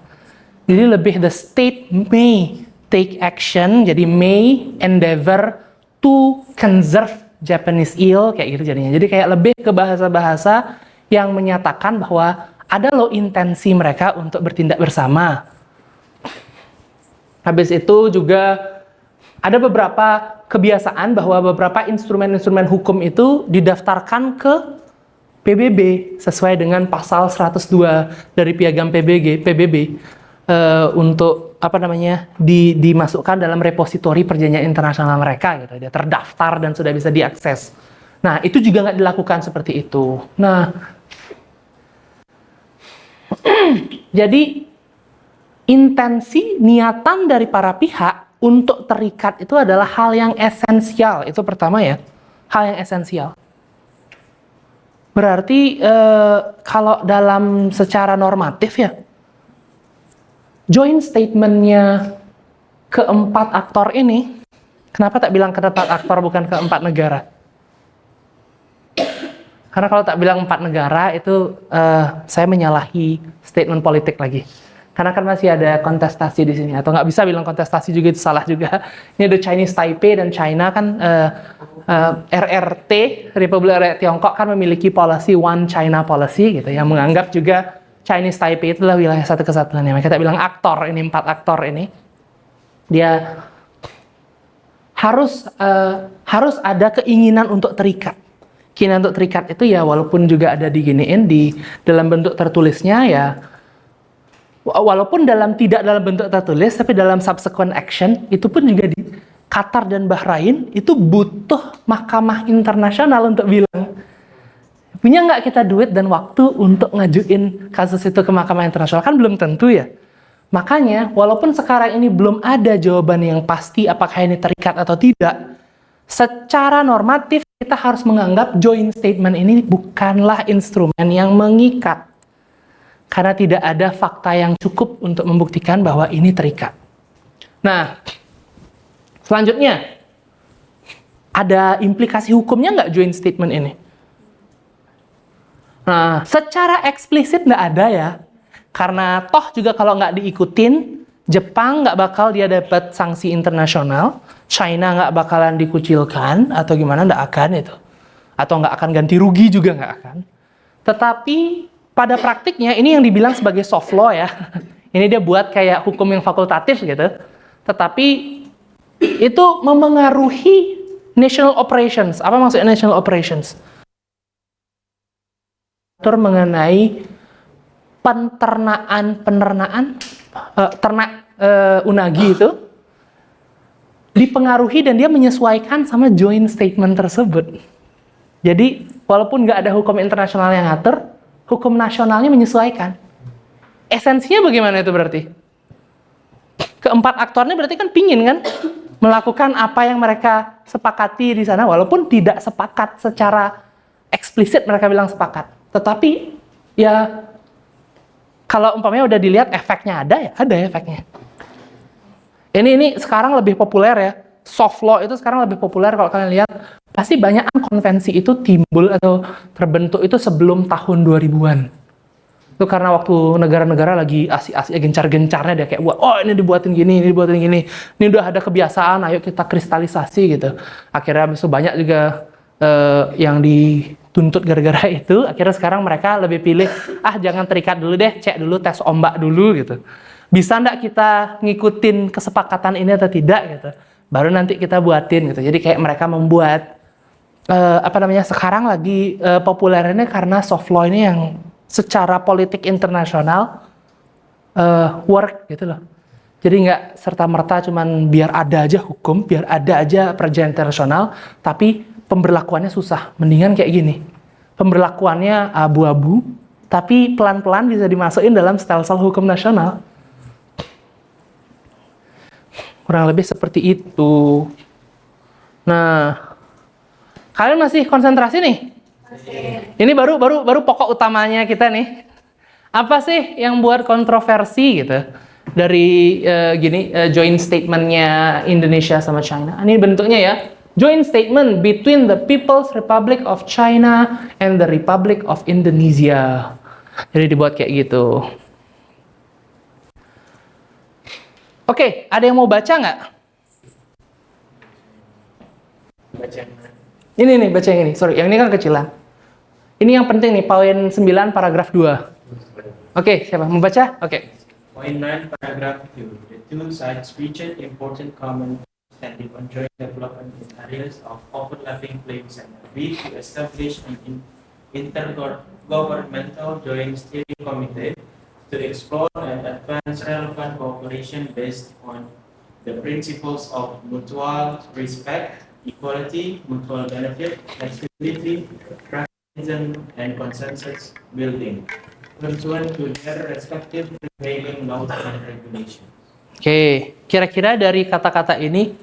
Jadi lebih the state may take action. Jadi may endeavor to conserve Japanese eel kayak gitu jadinya. Jadi kayak lebih ke bahasa-bahasa yang menyatakan bahwa ada loh intensi mereka untuk bertindak bersama. Habis itu juga ada beberapa kebiasaan bahwa beberapa instrumen-instrumen hukum itu didaftarkan ke PBB sesuai dengan pasal 102 dari Piagam PBB untuk apa namanya dimasukkan dalam repositori perjanjian internasional mereka gitu. Dia terdaftar dan sudah bisa diakses. Nah, itu juga nggak dilakukan seperti itu. Nah, jadi intensi niatan dari para pihak untuk terikat itu adalah hal yang esensial. Itu pertama ya, hal yang esensial. Berarti kalau dalam secara normatif ya, joint statement-nya keempat aktor ini, kenapa tak bilang keempat aktor bukan keempat negara? Karena kalau tak bilang 4 negara itu saya menyalahi statement politik lagi. Karena kan masih ada kontestasi di sini, atau nggak bisa bilang kontestasi juga itu salah juga. Ini ada Chinese Taipei dan China kan RRT Republik Rakyat Tiongkok kan memiliki policy One China policy gitu yang menganggap juga Chinese Taipei itu adalah wilayah satu kesatuan. Maka kita bilang aktor ini 4 aktor ini dia harus ada keinginan untuk terikat. Keinginan untuk terikat itu ya walaupun juga ada diginiin di dalam bentuk tertulisnya ya. Walaupun tidak dalam bentuk tertulis, tapi dalam subsequent action, itu pun juga di Qatar dan Bahrain, itu butuh mahkamah internasional untuk bilang, punya nggak kita duit dan waktu untuk ngajuin kasus itu ke mahkamah internasional? Kan belum tentu ya. Makanya, walaupun sekarang ini belum ada jawaban yang pasti apakah ini terikat atau tidak, secara normatif kita harus menganggap joint statement ini bukanlah instrumen yang mengikat. Karena tidak ada fakta yang cukup untuk membuktikan bahwa ini terikat. Nah, selanjutnya, ada implikasi hukumnya nggak joint statement ini? Nah, secara eksplisit nggak ada ya. Karena toh juga kalau nggak diikutin, Jepang nggak bakal dia dapat sanksi internasional, China nggak bakalan dikucilkan, atau gimana, nggak akan itu. Atau nggak akan ganti rugi juga nggak akan. Tetapi pada praktiknya ini yang dibilang sebagai soft law ya. Ini dia buat kayak hukum yang fakultatif gitu. Tetapi itu memengaruhi national operations. Apa maksudnya national operations? Atur mengenai ternak unagi itu dipengaruhi dan dia menyesuaikan sama joint statement tersebut. Jadi walaupun nggak ada hukum internasional yang ngatur, hukum nasionalnya menyesuaikan. Esensinya bagaimana itu berarti? Keempat aktor ini berarti kan pingin kan melakukan apa yang mereka sepakati di sana, walaupun tidak sepakat secara eksplisit mereka bilang sepakat. Tetapi Ya, kalau umpamanya udah dilihat efeknya ada ya, ada efeknya. Ini sekarang lebih populer ya. Soft law itu sekarang lebih populer kalau kalian lihat. Pasti banyak konvensi itu timbul atau terbentuk itu sebelum tahun 2000-an. Itu karena waktu negara-negara lagi asik-asik gencar-gencarnya dia kayak, oh ini dibuatin gini, ini dibuatin gini. Ini udah ada kebiasaan, ayo kita kristalisasi gitu. Akhirnya habis itu banyak juga yang dituntut gara-gara itu. Akhirnya sekarang mereka lebih pilih, jangan terikat dulu deh, cek dulu, tes ombak dulu gitu. Bisa nggak kita ngikutin kesepakatan ini atau tidak gitu. Baru nanti kita buatin gitu. Jadi kayak mereka membuat, sekarang lagi populernya karena soft law ini yang secara politik internasional work gitu loh. Jadi nggak serta-merta cuman biar ada aja hukum, biar ada aja perjanjian internasional, tapi pemberlakuannya susah. Mendingan kayak gini, pemberlakuannya abu-abu, tapi pelan-pelan bisa dimasukin dalam stelsel hukum nasional. Kurang lebih seperti itu. Nah, kalian masih konsentrasi nih? Ini baru pokok utamanya kita nih. Apa sih yang buat kontroversi gitu dari joint statementnya Indonesia sama China? Ini bentuknya ya, joint statement between the People's Republic of China and the Republic of Indonesia. Jadi dibuat kayak gitu. Oke, ada yang mau baca nggak? Baca yang mana? Ini nih, baca yang ini. Sorry, yang ini kan kecilan. Ini yang penting nih, poin 9 paragraf 2. Oke, siapa mau baca? Oke. Point 9, paragraph 2. The two sides reached important common understanding on joint development in areas of overlapping claims and agreed to establish an intergovernmental joint steering committee to explore and advance relevant cooperation based on the principles of mutual respect, equality, mutual benefit, flexibility, pragmatism, and consensus building, pursuant to their respective prevailing laws and regulations. Oke, kira-kira dari kata-kata ini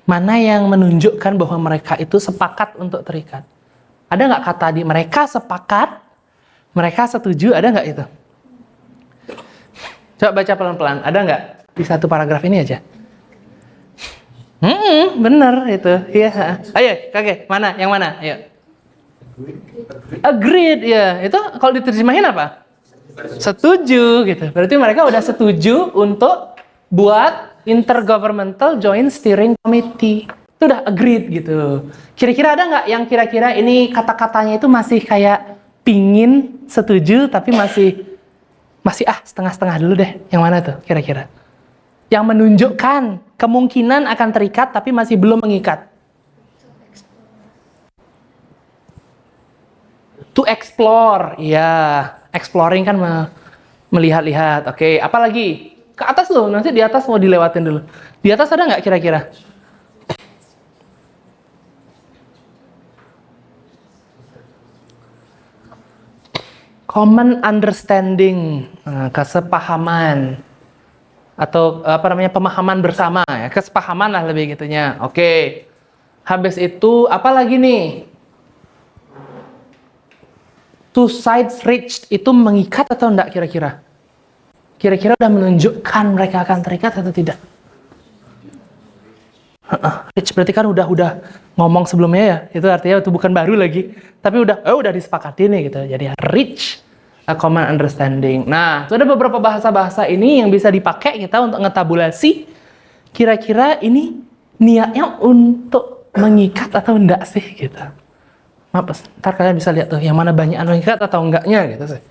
mana yang menunjukkan bahwa mereka itu sepakat untuk terikat? Ada nggak kata di mereka sepakat, mereka setuju, ada nggak itu? Coba baca pelan-pelan, ada nggak di satu paragraf ini aja? Bener itu, iya. Ayo, kakek, mana? Yang mana? Ayo. Agreed, ya. Itu kalau diterjemahin apa? Setuju, gitu. Berarti mereka udah setuju untuk buat Intergovernmental Joint Steering Committee. Itu udah agreed, gitu. Kira-kira ada nggak yang kira-kira ini kata-katanya itu masih kayak pingin setuju, tapi masih setengah-setengah dulu deh. Yang mana tuh kira-kira? Yang menunjukkan kemungkinan akan terikat tapi masih belum mengikat. To explore, ya, exploring kan melihat-lihat. Oke, apa lagi? Ke atas loh, nanti di atas mau dilewatin dulu. Di atas ada nggak kira-kira? Common understanding, kesepahaman, atau pemahaman bersama, ya, kesepahaman lah lebih gitunya. Oke, habis itu apa lagi nih? Two sides reached itu mengikat atau enggak kira-kira? Kira-kira udah menunjukkan mereka akan terikat atau tidak? Reach berarti kan udah ngomong sebelumnya ya, itu artinya itu bukan baru lagi, tapi udah disepakati nih gitu. Jadi reach a common understanding. Nah, itu ada beberapa bahasa-bahasa ini yang bisa dipakai kita untuk ngetabulasi kira-kira ini niatnya untuk mengikat atau enggak sih gitu. Maaf, ntar kalian bisa lihat tuh yang mana banyak mengikat atau enggaknya gitu sih.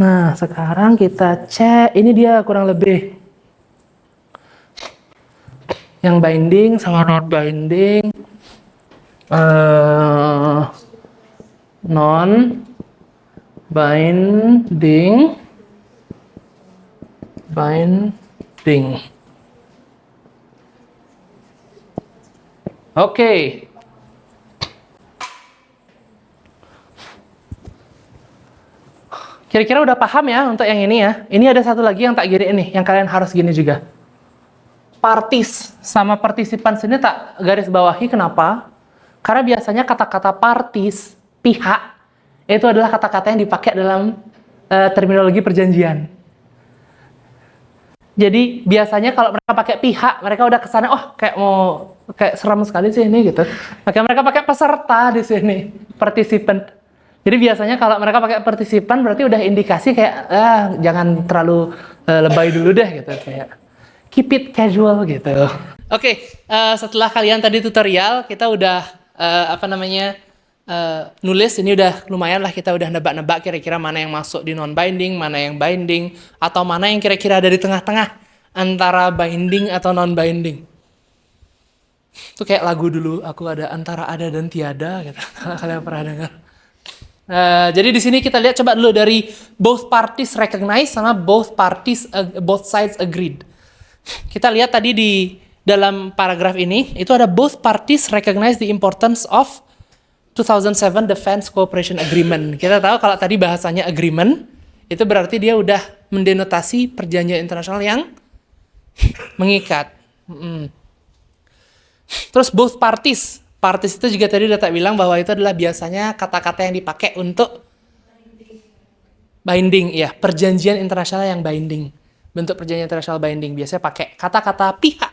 Nah, sekarang kita cek, ini dia kurang lebih yang binding sama non binding. Non binding. Oke. Kira-kira udah paham ya untuk yang ini ya. Ini ada satu lagi yang tak gini nih, yang kalian harus gini juga. Parties sama participants ini tak garis bawahi, kenapa? Karena biasanya kata-kata parties, pihak, Itu adalah kata-kata yang dipakai dalam terminologi perjanjian. Jadi biasanya kalau mereka pakai pihak, mereka udah kesana, oh kayak seram sekali sih ini gitu. Makanya mereka pakai peserta di sini, participant. Jadi biasanya kalau mereka pakai partisipan berarti udah indikasi kayak jangan terlalu lebay dulu deh gitu, kayak keep it casual gitu. Oke, setelah kalian tadi tutorial, kita udah nulis, ini udah lumayan lah, kita udah nebak-nebak kira-kira mana yang masuk di non-binding, mana yang binding, atau mana yang kira-kira ada di tengah-tengah antara binding atau non-binding. Itu kayak lagu dulu, aku ada antara ada dan tiada gitu. Kalian pernah dengar? Jadi di sini kita lihat coba dulu dari both parties recognize sama both sides agreed. Kita lihat tadi di dalam paragraf ini itu ada both parties recognize the importance of 2007 Defense Cooperation Agreement. Kita tahu kalau tadi bahasanya agreement, itu berarti dia udah mendenotasi perjanjian internasional yang mengikat. Terus both parties itu juga tadi udah tak bilang bahwa itu adalah biasanya kata-kata yang dipakai untuk binding, ya, perjanjian internasional yang binding. Bentuk perjanjian internasional binding biasanya pakai kata-kata pihak,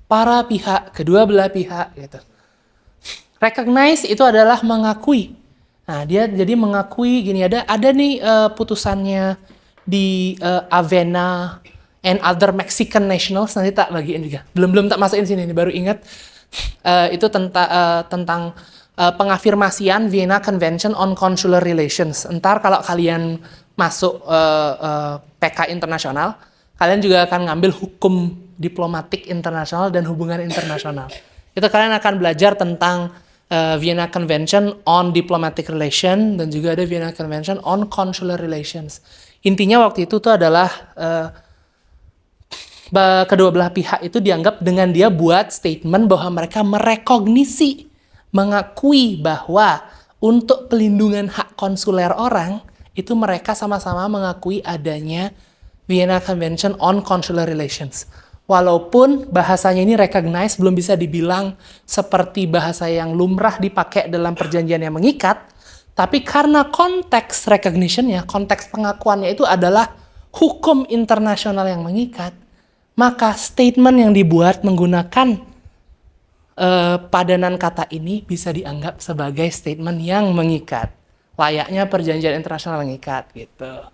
para pihak, kedua belah pihak gitu. Recognize itu adalah mengakui. Nah, dia jadi mengakui gini, ada nih putusannya di Avena and other Mexican nationals, nanti tak bagiin juga. Belum tak masukin sini, baru ingat. Itu tentang pengafirmasian Vienna Convention on Consular Relations. Entar kalau kalian masuk PK internasional, kalian juga akan ngambil hukum diplomatik internasional dan hubungan internasional. Itu kalian akan belajar tentang Vienna Convention on Diplomatic Relation dan juga ada Vienna Convention on Consular Relations. Intinya waktu itu tuh adalah kedua belah pihak itu dianggap dengan dia buat statement bahwa mereka merekognisi, mengakui bahwa untuk pelindungan hak konsuler orang itu mereka sama-sama mengakui adanya Vienna Convention on Consular Relations. Walaupun bahasanya ini recognize belum bisa dibilang seperti bahasa yang lumrah dipakai dalam perjanjian yang mengikat, tapi karena konteks recognition-nya, konteks pengakuannya itu adalah hukum internasional yang mengikat, maka statement yang dibuat menggunakan padanan kata ini bisa dianggap sebagai statement yang mengikat. Layaknya perjanjian internasional mengikat gitu.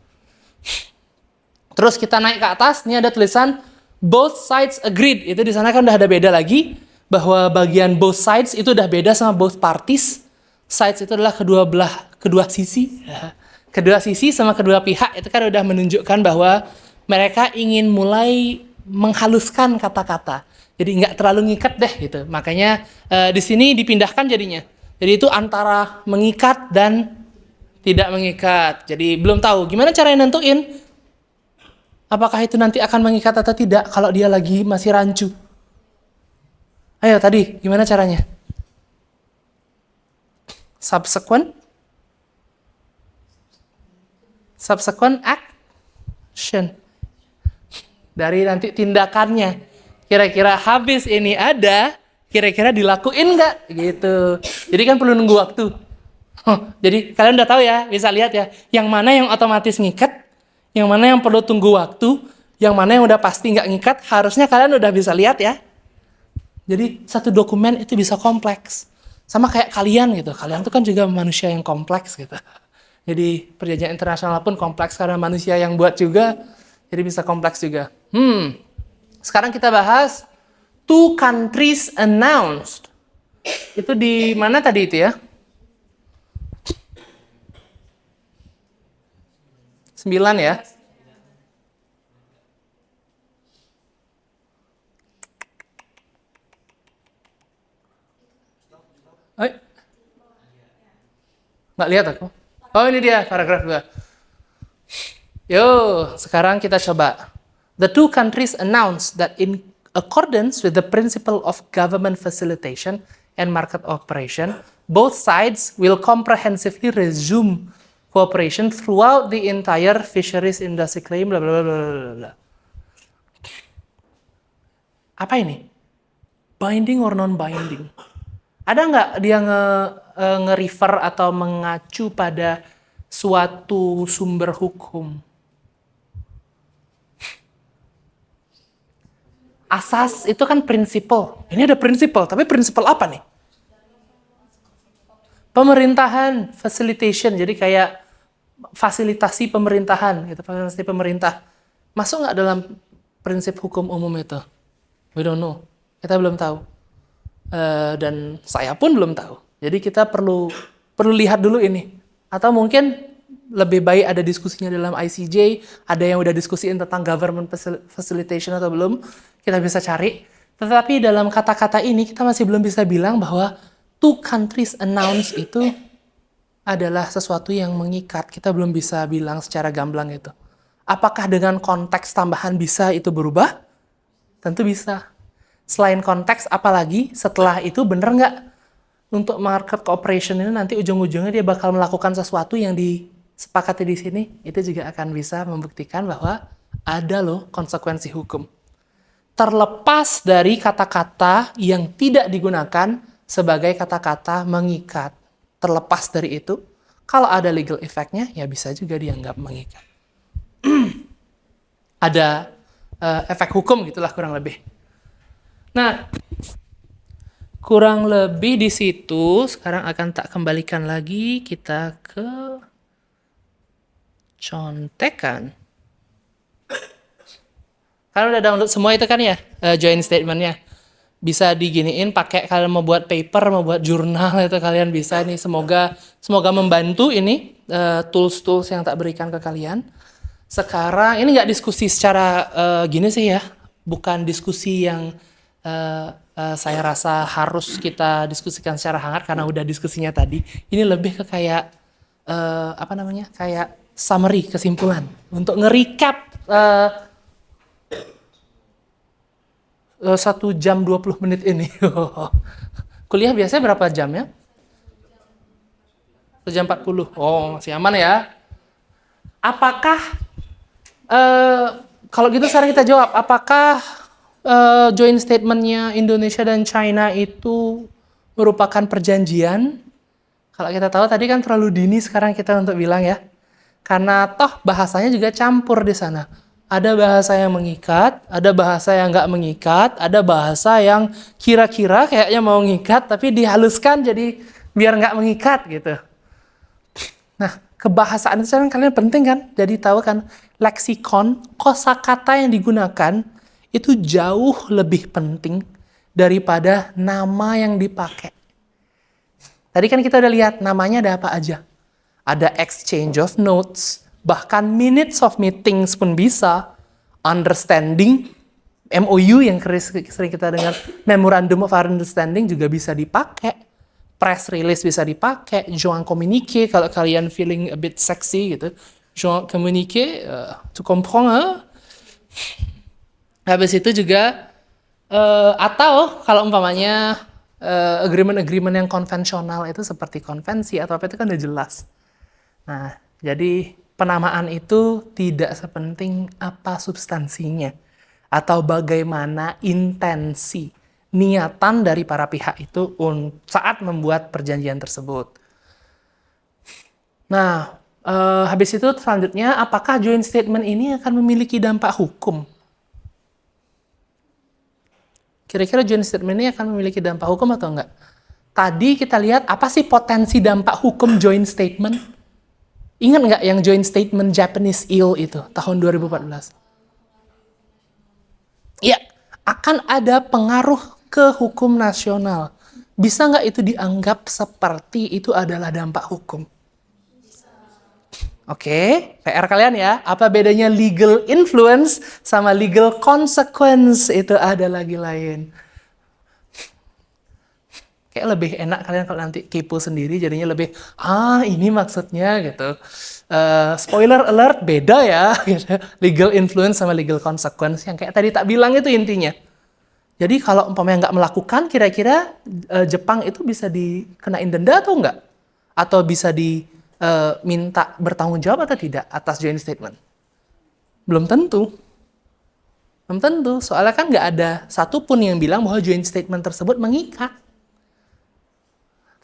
Terus kita naik ke atas, ini ada tulisan both sides agreed. Itu di sana kan udah ada beda lagi, bahwa bagian both sides itu udah beda sama both parties. Sides itu adalah kedua sisi. Kedua sisi sama kedua pihak itu kan udah menunjukkan bahwa mereka ingin mulai menghaluskan kata-kata. Jadi nggak terlalu ngikat deh gitu. Makanya di sini dipindahkan jadinya. Jadi itu antara mengikat dan tidak mengikat. Jadi belum tahu gimana caranya nentuin apakah itu nanti akan mengikat atau tidak kalau dia lagi masih rancu. Ayo tadi, gimana caranya? Subsequent action. Dari nanti tindakannya. Kira-kira habis ini ada, kira-kira dilakuin nggak? Gitu. Jadi kan perlu nunggu waktu. Jadi kalian udah tahu ya, bisa lihat ya. Yang mana yang otomatis ngikat, yang mana yang perlu tunggu waktu, yang mana yang udah pasti nggak ngikat, harusnya kalian udah bisa lihat ya. Jadi satu dokumen itu bisa kompleks. Sama kayak kalian gitu. Kalian tuh kan juga manusia yang kompleks gitu. Jadi perjanjian internasional pun kompleks karena manusia yang buat juga. Jadi bisa kompleks juga. Sekarang kita bahas two countries announced. Itu di mana tadi itu ya? 9 ya. Nggak lihat aku. Oh ini dia paragraf 2. Yo, sekarang kita coba. The two countries announced that in accordance with the principle of government facilitation and market operation, both sides will comprehensively resume cooperation throughout the entire fisheries industry claim, bla bla bla bla bla. Apa ini? Binding or non-binding? Ada nggak dia nge-refer atau mengacu pada suatu sumber hukum. Asas itu kan prinsipal. Ini ada prinsipal, tapi prinsipal apa nih? Pemerintahan, facilitation, jadi kayak fasilitasi pemerintahan, gitu, fasilitasi pemerintah. Masuk nggak dalam prinsip hukum umum itu? We don't know. Kita belum tahu. Dan saya pun belum tahu. Jadi kita perlu lihat dulu ini. Atau mungkin lebih baik ada diskusinya dalam ICJ, ada yang udah diskusiin tentang government facilitation atau belum, kita bisa cari. Tetapi dalam kata-kata ini kita masih belum bisa bilang bahwa two countries announce itu adalah sesuatu yang mengikat. Kita belum bisa bilang secara gamblang itu. Apakah dengan konteks tambahan bisa itu berubah? Tentu bisa. Selain konteks, apalagi setelah itu bener nggak untuk market cooperation ini nanti ujung-ujungnya dia bakal melakukan sesuatu yang disepakati di sini, itu juga akan bisa membuktikan bahwa ada loh konsekuensi hukum. Terlepas dari kata-kata yang tidak digunakan sebagai kata-kata mengikat. Terlepas dari itu, kalau ada legal effect-nya, ya bisa juga dianggap mengikat. Ada efek hukum gitulah kurang lebih. Nah, kurang lebih di situ. Sekarang akan tak kembalikan lagi kita ke contekan. Kalian udah download semua itu kan ya, joint statement-nya. Bisa diginiin pakai kalian mau buat paper, mau buat jurnal itu kalian bisa nih. Semoga membantu ini tools-tools yang tak berikan ke kalian. Sekarang ini nggak diskusi secara gini sih ya, bukan diskusi yang saya rasa harus kita diskusikan secara hangat karena udah diskusinya tadi. Ini lebih ke kayak kayak summary, kesimpulan untuk nge-recap 1 jam 20 menit ini. Kuliah biasanya berapa jam ya? 1 jam 40. Oh, masih aman ya. Apakah kalau gitu sekarang kita jawab, apakah joint statement-nya Indonesia dan China itu merupakan perjanjian? Kalau kita tahu tadi kan terlalu dini sekarang kita untuk bilang ya. Karena toh bahasanya juga campur di sana. Ada bahasa yang mengikat, ada bahasa yang nggak mengikat, ada bahasa yang kira-kira kayaknya mau ngikat tapi dihaluskan jadi biar nggak mengikat gitu. Nah, kebahasaan itu kan kalian penting kan? Jadi tahu kan leksikon, kosakata yang digunakan itu jauh lebih penting daripada nama yang dipakai. Tadi kan kita udah lihat namanya ada apa aja. Ada exchange of notes, bahkan minutes of meetings pun bisa, understanding, MOU yang sering kita dengar, Memorandum of Understanding juga bisa dipakai, press release bisa dipakai, joint communiqué kalau kalian feeling a bit sexy gitu, joint communiqué, tu comprends, Habis itu juga, atau kalau umpamanya agreement-agreement yang konvensional itu seperti konvensi atau apa itu kan udah jelas. Nah, jadi penamaan itu tidak sepenting apa substansinya atau bagaimana intensi, niatan dari para pihak itu saat membuat perjanjian tersebut. Nah, habis itu selanjutnya apakah joint statement ini akan memiliki dampak hukum? Kira-kira joint statement ini akan memiliki dampak hukum atau enggak? Tadi kita lihat apa sih potensi dampak hukum joint statement? Ingat nggak yang joint statement Japanese Eel itu tahun 2014? Ya, akan ada pengaruh ke hukum nasional. Bisa nggak itu dianggap seperti itu adalah dampak hukum? Oke, PR kalian ya. Apa bedanya legal influence sama legal consequence? Itu ada lagi lain. Kayak lebih enak kalian kalau nanti kepo sendiri, jadinya lebih, ini maksudnya gitu. Spoiler alert, beda ya. Gitu. Legal influence sama legal consequence. Yang kayak tadi tak bilang itu intinya. Jadi kalau umpamanya nggak melakukan, kira-kira Jepang itu bisa dikenain denda atau enggak? Atau bisa diminta bertanggung jawab atau tidak atas joint statement? Belum tentu. Belum tentu. Soalnya kan nggak ada satupun yang bilang bahwa joint statement tersebut mengikat.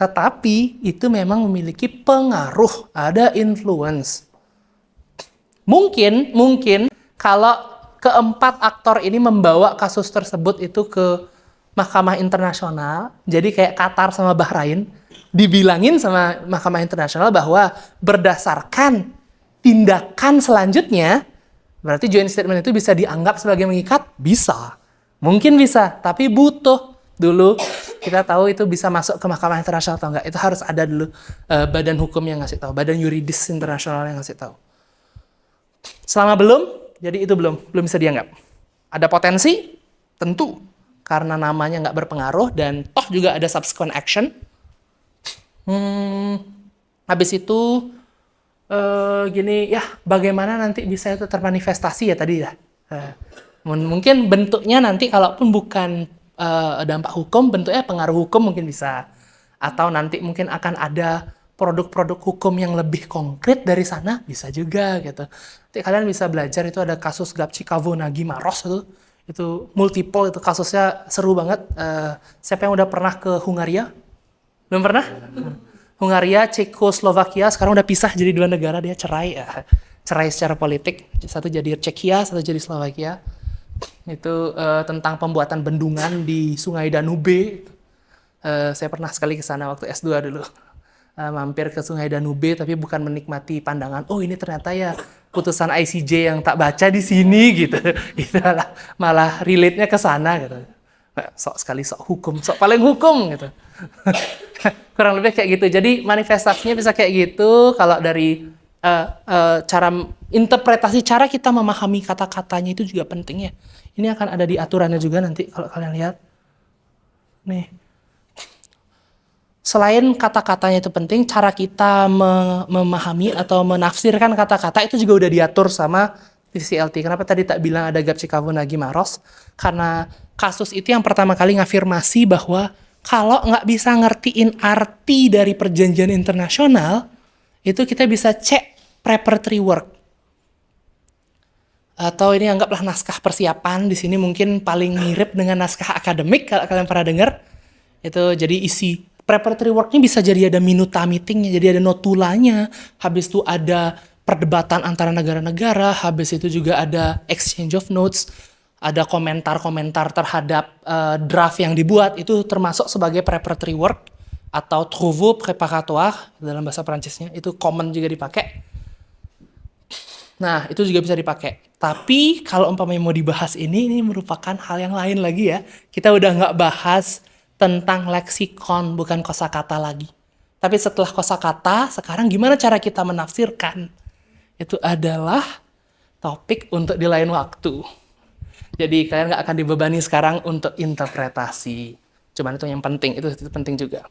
Tetapi itu memang memiliki pengaruh, ada influence. Mungkin kalau keempat aktor ini membawa kasus tersebut itu ke Mahkamah Internasional, jadi kayak Qatar sama Bahrain, dibilangin sama Mahkamah Internasional bahwa berdasarkan tindakan selanjutnya, berarti joint statement itu bisa dianggap sebagai mengikat? Bisa. Mungkin bisa, tapi butuh dulu kita tahu itu bisa masuk ke Mahkamah Internasional atau enggak. Itu harus ada dulu badan hukum yang ngasih tahu, badan yuridis internasional yang ngasih tahu. Selama belum, jadi itu belum bisa dianggap. Ada potensi? Tentu. Karena namanya nggak berpengaruh dan toh juga ada subsequent action. Habis itu, gini, ya bagaimana nanti bisa itu termanifestasi ya tadi ya. Mungkin bentuknya nanti kalaupun bukan dampak hukum, bentuknya pengaruh hukum mungkin bisa. Atau nanti mungkin akan ada produk-produk hukum yang lebih konkret dari sana, bisa juga gitu. Nanti kalian bisa belajar, itu ada kasus Gabčíkovo Nagy Maros itu multiple, itu kasusnya seru banget. Siapa yang udah pernah ke Hungaria? Belum pernah? Hungaria, Cekoslovakia, sekarang udah pisah jadi dua negara, dia cerai secara politik. Satu jadi Cechia, satu jadi Slovakia. Itu tentang pembuatan bendungan di Sungai Danube. Saya pernah sekali ke sana waktu S2 dulu. Mampir ke Sungai Danube, tapi bukan menikmati pandangan, oh ini ternyata ya putusan ICJ yang tak baca di sini gitu. Itu malah relate-nya ke sana gitu. Sok hukum, sok paling hukum gitu. Kurang lebih kayak gitu. Jadi manifestasinya bisa kayak gitu. Kalau dari cara interpretasi, cara kita memahami kata-katanya itu juga penting ya. Ini akan ada di aturannya juga nanti kalau kalian lihat. Nih. Selain kata-katanya itu penting, cara kita memahami atau menafsirkan kata-kata itu juga udah diatur sama TCLT. Kenapa tadi tak bilang ada Gabčíkovo Nagy Maros? Karena kasus itu yang pertama kali ngafirmasi bahwa kalau nggak bisa ngertiin arti dari perjanjian internasional, itu kita bisa cek preparatory work. Atau ini anggaplah naskah persiapan, di sini mungkin paling mirip dengan naskah akademik, kalau kalian pernah dengar. Itu jadi isi preparatory work-nya bisa jadi ada minuta meeting-nya, jadi ada notulanya, habis itu ada perdebatan antara negara-negara, habis itu juga ada exchange of notes, ada komentar-komentar terhadap draft yang dibuat, itu termasuk sebagai preparatory work, atau travaux préparatoires dalam bahasa Perancisnya, itu common juga dipakai. Nah, itu juga bisa dipakai. Tapi kalau umpamanya mau dibahas ini merupakan hal yang lain lagi ya. Kita udah nggak bahas tentang leksikon, bukan kosakata lagi. Tapi setelah kosakata, sekarang gimana cara kita menafsirkan? Itu adalah topik untuk di lain waktu. Jadi kalian nggak akan dibebani sekarang untuk interpretasi. Cuman itu yang penting, itu penting juga.